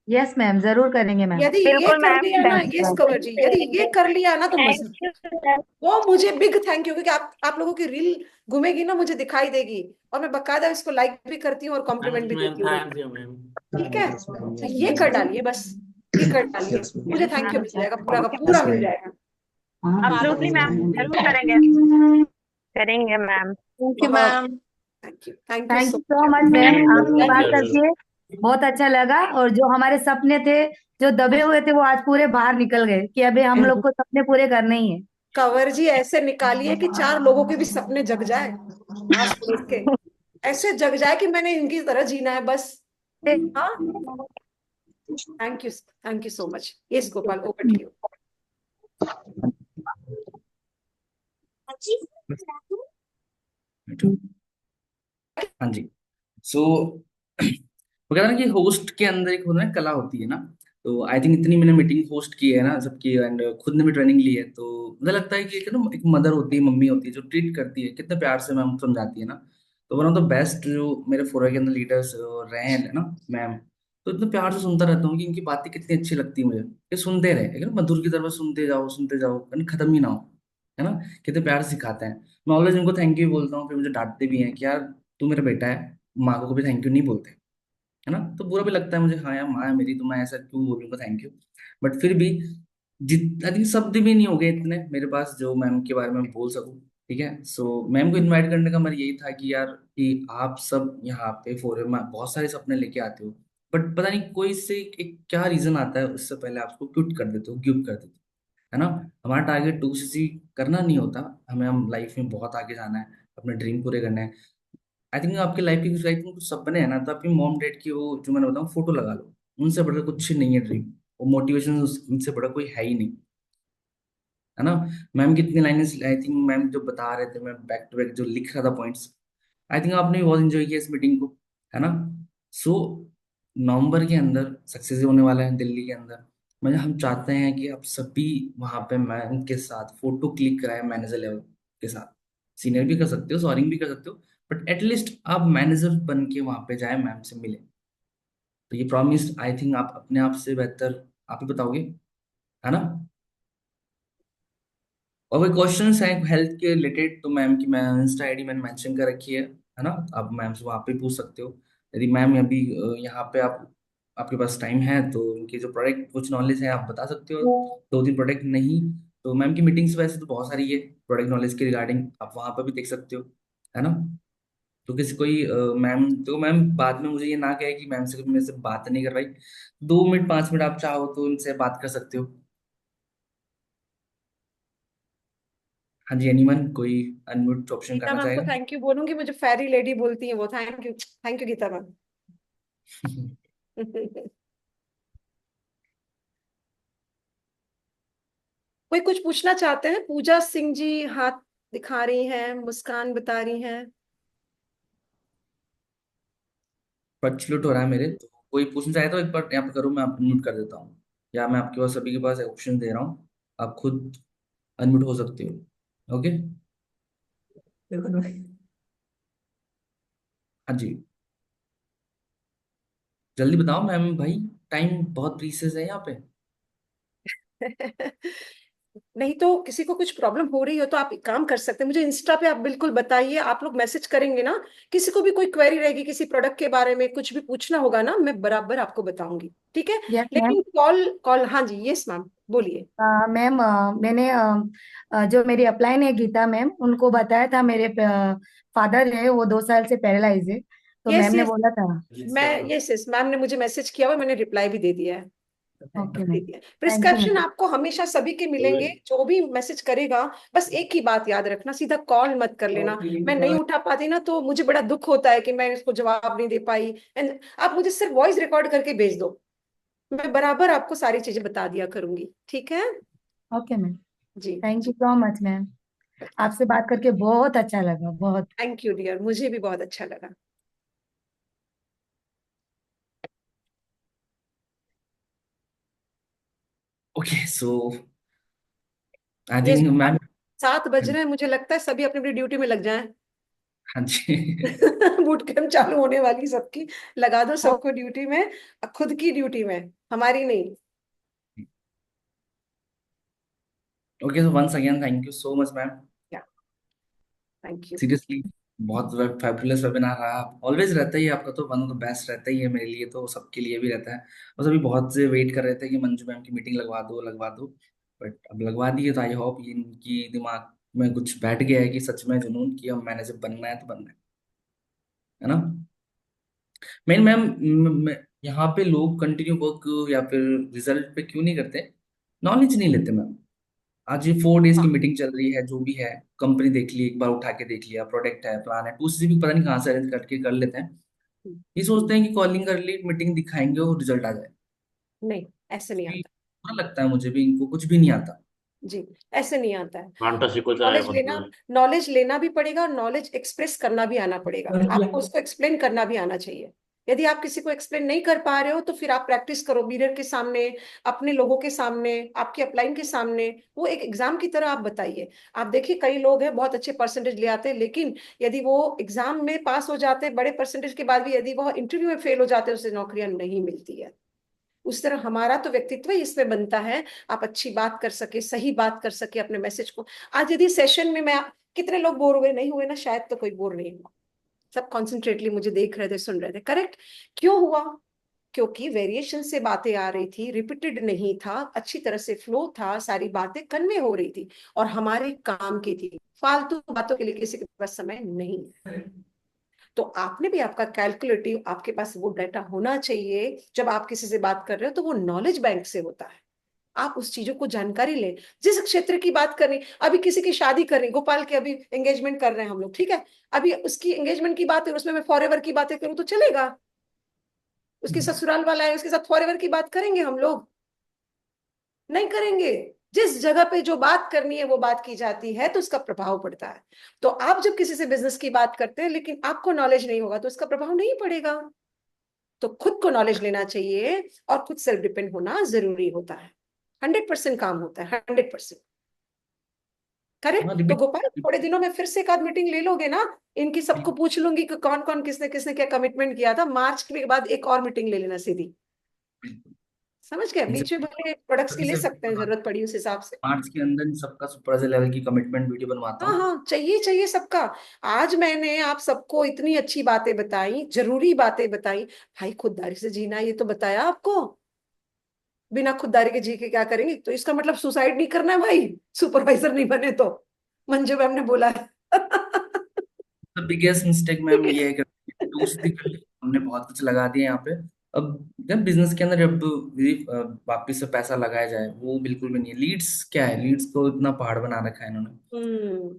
यस मैम, जरूर करेंगे मैम।
यदि ये
बिल्कुल
कर
मैम,
लिया ना, ये कवर जी, यदि ये कर लिया ना तो मजा।
Thank you.
वो मुझे बिग थैंक यू, क्योंकि आप लोगों की रील घूमेगी ना, मुझे दिखाई देगी और मैं बकायदा इसको लाइक भी करती हूँ और कॉम्प्लीमेंट भी देती हूँ।
Thank you ma'am.
ठीक है, तो ये कर डालिए बस, ये कर डालिए, मुझे थैंक यू मिल जाएगा, पूरा का पूरा मिल जाएगा।
एब्सोल्युटली मैम, जरूर करेंगे। करेंगे ma'am.
Thank you ma'am.
Thank you
thank
so
you so much ma'am, आपसे बात
Thank you.
करके बहुत अच्छा लगा। और जो हमारे सपने थे, जो दबे हुए थे, वो आज पूरे बाहर निकल गए कि अभी हम लोग को सपने पूरे करने ही है।
कंवर जी ऐसे निकालिए कि 4 लोगों के भी सपने जग जाए, आस पड़ोस के ऐसे जग जाए कि मैंने इनकी तरह जीना है बस। हाँ, thank you so much. Yes Gopal, over to you.
हाँ जी। सो वो कहता है ना कि होस्ट के अंदर एक होना कला होती है ना। तो आई थिंक इतनी मैंने मीटिंग होस्ट की है ना सबकी, एंड खुद ने भी ट्रेनिंग ली है, तो मुझे लगता है कि एक ना एक मदर होती है, मम्मी होती है, जो ट्रीट करती है कितने प्यार से मैम समझाती है ना। तो वन ऑफ द बेस्ट जो मेरे फोरम के अंदर लीडर्स रहे हैं ना मैम, तो इतने प्यार से सुनता रहता हूँ कि इनकी बातें कितनी अच्छी लगती है मुझे, कि सुनते रहे है ना, मधुर की तरह सुनते जाओ यानी खत्म ही ना हो, है ना। कितने प्यार से सिखाते हैं। मैं ऑलवेज इनको थैंक यू बोलता हूँ, फिर मुझे डांटते भी हैं कि यार तू मेरा बेटा है, माँ को कभी थैंक यू नहीं बोलते, है ना। तो बुरा भी लगता है मुझे, हाँ यार माँ है मेरी, तो मैं ऐसा क्यों बोलूंगा थैंक यू। बट फिर भी जित आई थिंक शब्द भी नहीं हो गए इतने मेरे पास जो मैम के बारे में बोल सकूं। ठीक है, सो मैम को इनवाइट करने का मेरा यही था कि यार कि आप सब यहाँ पे फोरम में बहुत सारे सपने लेके आते हो, बट पता नहीं कोई से एक क्या रीजन आता है, उससे पहले आप उसको क्विट कर देते हो, गिव कर देते हो, है ना। हमारा टारगेट 2cc करना नहीं होता, हमें हम लाइफ में बहुत आगे जाना है, अपने ड्रीम पूरे करने हैं। आई थिंक आपकी लाइफ की कुछ, आई थिंक कुछ सपने हैं ना, तो आपकी मॉम डैड की वो जो मैंने बताऊँ फोटो लगा लो, उनसे बड़ा कुछ नहीं है ड्रीम, वो मोटिवेशन उनसे बड़ा कोई है ही नहीं, है ना। मैम कितनी लाइनें, आई थिंक मैम जो बता रहे थे, मैं बैक टू बैक जो लिख रहा था पॉइंट्स, आई थिंक आपने भी बहुत एंजॉय किया इस मीटिंग को, है ना। सो नवंबर के अंदर सक्सेस होने वाला है दिल्ली के अंदर। मतलब हम चाहते हैं कि आप सभी वहां पे मैम के साथ फोटो क्लिक कराए, मैनेजर लेवल के साथ, सीनियर भी कर सकते हो, सॉरिंग भी कर सकते हो, बट एटलीस्ट आप मैनेजर बन के वहां पे जाए, मैम से मिले। तो ये प्रॉमिस आई थिंक आप अपने आप से बेहतर आप ही बताओगे, है ना। और कोई क्वेश्चंस हैं हेल्थ के रिलेटेड तो मैम की, मैं इंस्टा आईडी मैंने मेंशन कर रखी है ना, आप मैम से वहाँ पे पूछ सकते हो। यदि मैम अभी यहाँ पे आप आपके पास टाइम है तो उनकी जो प्रोडक्ट कुछ नॉलेज है आप बता सकते हो, 2-3 प्रोडक्ट नहीं तो मैम की मीटिंग्स वैसे तो बहुत सारी है प्रोडक्ट नॉलेज के रिगार्डिंग, आप वहाँ पर भी देख सकते हो, है ना। तो किसी कोई मैम तो मैम बाद में मुझे ये ना कहे कि मैम से मेरे से बात नहीं कर रही, 2 मिनट 5 मिनट आप चाहो तो उनसे बात कर सकते हो। हाँ जी, एनीवन कोई अनम्यूट ऑप्शन
गीता
करना
मैम को
चाहेगा।
थैंक यू बोलूंगी, मुझे फेरी लेडी बोलती है वो, थैंक यू गीता मैम। कोई कुछ पूछना चाहते हैं? पूजा सिंह जी हाथ दिखा रही हैं, मुस्कान बता रही हैं।
फ्लक्चुएट हो रहा है मेरे, तो कोई पूछना चाहे तो एक बार यहाँ पे करो, मैं अनम्यूट कर देता हूँ, या मैं आपके पास सभी के पास ऑप्शन दे रहा हूँ, आप खुद अनम्यूट हो सकते हो। ओके, हाँ जी, जल्दी बताओ मैम भाई, टाइम बहुत प्रीशियस है यहाँ पे।
नहीं तो किसी को कुछ प्रॉब्लम हो रही हो तो आप एक काम कर सकते हैं, मुझे इंस्टा पे आप बिल्कुल बताइए, आप लोग मैसेज करेंगे ना, किसी को भी कोई क्वेरी रहेगी किसी प्रोडक्ट के बारे में, कुछ भी पूछना होगा ना, मैं बराबर आपको बताऊंगी, ठीक है।
Yes ma'am.
लेकिन कॉल कॉल हाँ जी, यस मैम बोलिए।
मैम, मैंने जो मेरी अपलाइन है गीता मैम, उनको बताया था मेरे फादर है वो 2 साल से पैरालाइज है, तो
यस
मैम ने
यस,
बोला था।
मैं यस यस मैम ने मुझे मैसेज किया हुआ, मैंने रिप्लाई भी दे दिया है।
Okay ma'am, thank you
prescription
ma'am.
आपको हमेशा सभी के मिलेंगे, जो भी मैसेज करेगा, बस एक ही बात याद रखना, सीधा कॉल मत कर लेना। मैं नहीं उठा पाती ना तो मुझे बड़ा दुख होता है कि मैं इसको जवाब नहीं दे पाई, एंड आप मुझे सिर्फ वॉइस रिकॉर्ड करके भेज दो, मैं बराबर आपको सारी चीजें बता दिया करूंगी, ठीक है?
Okay ma'am.
जी।
Thank you so much ma'am. आपसे बात करके बहुत अच्छा लगा, बहुत।
थैंक यू डियर, मुझे भी बहुत अच्छा लगा।
ओके सो आई
ये
थिंक मैम।
7 बज रहे हैं, मुझे लगता है सभी अपनी अपनी ड्यूटी में लग जाएं।
हाँ जी।
बूट कैंप चालू होने वाली सबकी, लगा दो सबको ड्यूटी में, खुद की ड्यूटी में, हमारी नहीं।
Okay so once again thank you so much ma'am.
क्या, थैंक यू।
सीरियसली बहुत फैबुलस वेबिनार रहा। ऑलवेज रहता ही है आपका, तो वन ऑफ द बेस्ट रहता ही है मेरे लिए, तो सबके लिए भी रहता है। बस अभी बहुत से वेट कर रहे थे कि मंजू मैम की मीटिंग लगवा दो लगवा दो, बट अब लगवा दी है, तो आई होप ये इनकी दिमाग में कुछ बैठ गया है कि सच में जुनून की हम मैनेजर बनना है तो बनना है ना। मेन मैम यहाँ पे लोग कंटिन्यू वर्क या फिर रिजल्ट पे क्यों नहीं करते, नॉलेज नहीं लेते मैम। आज ये 4 डेज की
हाँ।
मीटिंग चल रही है, जो भी है कंपनी देख ली, एक बार उठा के देख लिया, प्रोडक्ट है, प्लान है, टू सी भी पता नहीं कहाँ से अरेंज करके कर लेते हैं। ये सोचते हैं कि कॉलिंग कर ली, मीटिंग दिखाएंगे और रिजल्ट आ जाए।
नहीं, ऐसे नहीं
भी
आता।
बुरा लगता है मुझे भी, इनको कुछ भी नहीं आता।
जी, ऐसे नहीं आता है।
घंटा शिकवता है
नॉलेज लेना,
मतलब।
नॉलेज लेना भी पड़ेगा और नॉलेज एक्सप्रेस करना भी आना पड़ेगा, आपको उसको एक्सप्लेन करना भी आना चाहिए। यदि आप किसी को एक्सप्लेन नहीं कर पा रहे हो तो फिर आप प्रैक्टिस करो मिरर के सामने, अपने लोगों के सामने, आपके अपलाइन के सामने, वो एक एग्जाम की तरह आप बताइए। आप देखिए कई लोग हैं बहुत अच्छे परसेंटेज ले आते हैं, लेकिन यदि वो एग्जाम में पास हो जाते हैं बड़े परसेंटेज के बाद भी, यदि वो इंटरव्यू में फेल हो जाते हैं, उसे नौकरियां नहीं मिलती है। उस तरह हमारा तो व्यक्तित्व ही इसमें बनता है, आप अच्छी बात कर सके, सही बात कर सके अपने मैसेज को। आज यदि सेशन में मैं, कितने लोग बोर हुए? नहीं हुए ना? शायद तो कोई बोर नहीं हुआ, सब कॉन्सेंट्रेटली मुझे देख रहे थे, सुन रहे थे। करेक्ट। क्यों हुआ? क्योंकि वेरिएशन से बातें आ रही थी, रिपीटेड नहीं था, अच्छी तरह से फ्लो था, सारी बातें कन्वे हो रही थी और हमारे काम की थी। फालतू बातों के लिए किसी के पास समय नहीं है। तो आपने भी आपका कैलकुलेटिव, आपके पास वो डाटा होना चाहिए। जब आप किसी से बात कर रहे हो तो वो नॉलेज बैंक से होता है, आप उस चीजों को जानकारी लें। जिस क्षेत्र की बात कर रही, अभी किसी की शादी कर रही, गोपाल के अभी एंगेजमेंट कर रहे हैं हम लोग, ठीक है? अभी उसकी एंगेजमेंट की बात है, उसमें मैं फॉरएवर की बातें करूं तो चलेगा? उसकी ससुराल वाला है, उसके साथ फॉरएवर की बात करेंगे हम लोग? नहीं करेंगे। जिस जगह पे जो बात करनी है वो बात की जाती है तो उसका प्रभाव पड़ता है। तो आप जब किसी से बिजनेस की बात करते हैं लेकिन आपको नॉलेज नहीं होगा तो उसका प्रभाव नहीं पड़ेगा। तो खुद को नॉलेज लेना चाहिए और खुद सेल्फ डिपेंड होना जरूरी होता है। 100% काम होता है, 100%। करेक्ट।
हाँ
तो
रिपीट।
गोपाल, थोड़े दिनों में फिर से एक आध मीटिंग ले लोगे ना? इनकी सबको पूछ लूंगी कि कौन कौन किसने किसने क्या कमिटमेंट किया था। मार्च के बाद एक और मीटिंग ले लेना सीधी। समझ गए?
इनसे
बीच में भले प्रोडक्ट्स की
जल्दी
ले
से
सकते हैं जरूरत पड़ी उस हिसाब से।
मार्च के अंदर इन सबका सुपरवाइजर लेवल की कमिटमेंट वीडियो बनवाता
हाँ
हूँ।
हाँ, चाहिए चाहिए सबका। आज मैंने आप सबको इतनी अच्छी बातें बताई, जरूरी बातें बताई। भाई खुददारी से जीना, ये तो बताया आपको। बिना खुददारी के जी के क्या करेंगे? तो इसका मतलब सुसाइड नहीं करना है भाई, सुपरवाइजर नहीं बने तो। मंजू मैम ने बोला है।
द बिगेस्ट मिस्टेक मैम
ठीक है।
ये है कि टूल्स दिखा ली, हमने बहुत कुछ लगा दिया यहाँ पे। अब जब बिजनेस के अंदर जब वापिस से पैसा लगाया जाए, वो बिल्कुल भी नहीं है। लीड्स क्या है, लीड्स को इतना पहाड़ बना रखा है इन्होंने,
हम्म।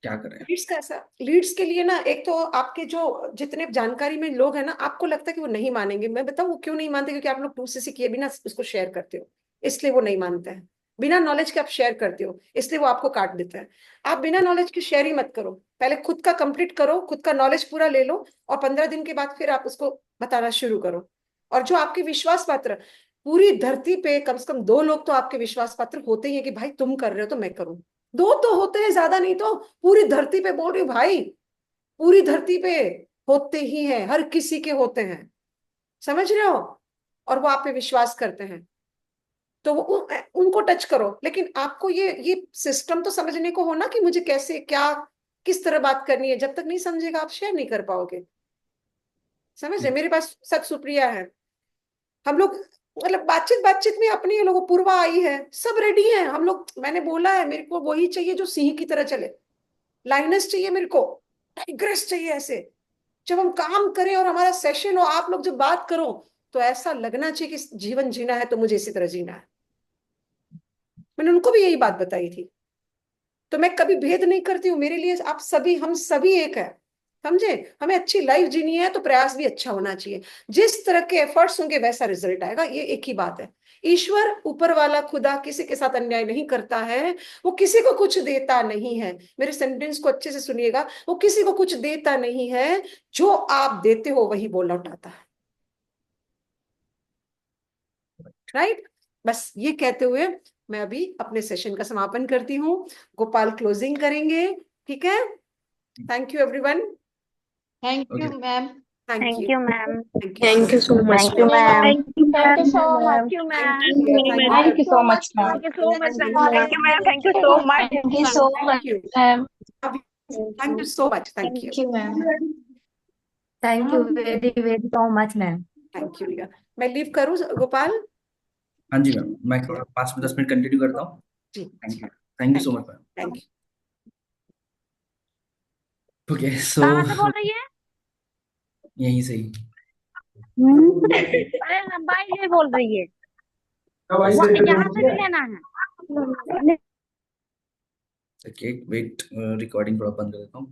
क्या करें।
लीड्स का ऐसा, लीड्स के लिए ना, एक तो आपके जो जितने जानकारी में लोग हैं ना, आपको लगता है कि वो नहीं मानेंगे। मैं बताऊं वो क्यों नहीं मानते? क्योंकि आप लोग 2cc किए बिना उसको शेयर करते हो, इसलिए वो नहीं मानते हैं। बिना नॉलेज के आप शेयर करते हो, इसलिए वो आपको काट देता है। आप बिना नॉलेज के शेयर ही मत करो, पहले खुद का कंप्लीट करो, खुद का नॉलेज पूरा ले लो, और 15 दिन के बाद फिर आप उसको बताना शुरू करो। और जो आपके विश्वास पात्र, पूरी धरती पे कम से कम 2 लोग तो आपके विश्वास पात्र होते ही है कि भाई तुम कर रहे हो तो मैं करूं। 2 तो होते हैं, ज्यादा नहीं तो। पूरी धरती पे बोल रही हूँ भाई, पूरी धरती पे होते ही हैं, हर किसी के होते हैं। समझ रहे हो? और वो आप पे विश्वास करते हैं, तो वो उनको टच करो। लेकिन आपको ये सिस्टम तो समझने को हो ना कि मुझे कैसे क्या, किस तरह बात करनी है। जब तक नहीं समझेगा आप शेयर नहीं कर पाओगे। समझ रहे? मेरे पास सत सुप्रिया है, हम लोग मतलब बातचीत बातचीत में अपनी ये लोग पूर्वा आई है, सब रेडी है हम लोग। मैंने बोला है मेरे को वही चाहिए जो सिंह की तरह चले, लाइनस चाहिए मेरे को, टाइग्रेस चाहिए ऐसे। जब हम काम करें और हमारा सेशन हो, आप लोग जब बात करो, तो ऐसा लगना चाहिए कि जीवन जीना है तो मुझे इसी तरह जीना है। मैंने उनको भी यही बात बताई थी। तो मैं कभी भेद नहीं करती हूँ, मेरे लिए आप सभी, हम सभी एक है। समझे? हमें अच्छी लाइफ जीनी है तो प्रयास भी अच्छा होना चाहिए। जिस तरह के एफर्ट्स होंगे वैसा रिजल्ट आएगा, ये एक ही बात है। ईश्वर, ऊपर वाला खुदा किसी के साथ अन्याय नहीं करता है, वो किसी को कुछ देता नहीं है। मेरे सेंटेंस को अच्छे से सुनिएगा, वो किसी को कुछ देता नहीं है, जो आप देते हो वही वो लौटाता है। राइट? बस ये कहते हुए मैं अभी अपने सेशन का समापन करती हूँ। गोपाल क्लोजिंग करेंगे, ठीक है? Thank you everyone.
Thank you
okay,
ma'am.
Thank
thank
you,
you ma'am.
Thank you,
thank you so much
thank you
ma'am.
Ma'am.
Thank you,
thank you
ma'am.
So much.
Thank you ma'am.
Thank you,
thank you so much ma'am.
Thank you so much
thank
ma'am.
You,
thank you ma'am. Thank you so much.
Thank you so
thank
much
you,
ma'am.
Thank you so much, thank you,
thank you ma'am.
Thank you very very so much ma'am.
Thank you Riya. मैं लीव करूँ गोपाल?
हाँ जी मैम, मैं 5 से 10 मिनट कंटिन्यू करता हूँ।
जी,
thank you so much ma'am.
Thank you.
Okay, so
कहाँ से बोल रही है?
यहीं से ही।
अरे लंबाई से बोल रही है, यहाँ से भी लेना है।
ओके वेट, रिकॉर्डिंग थोड़ा बंद कर देता हूँ।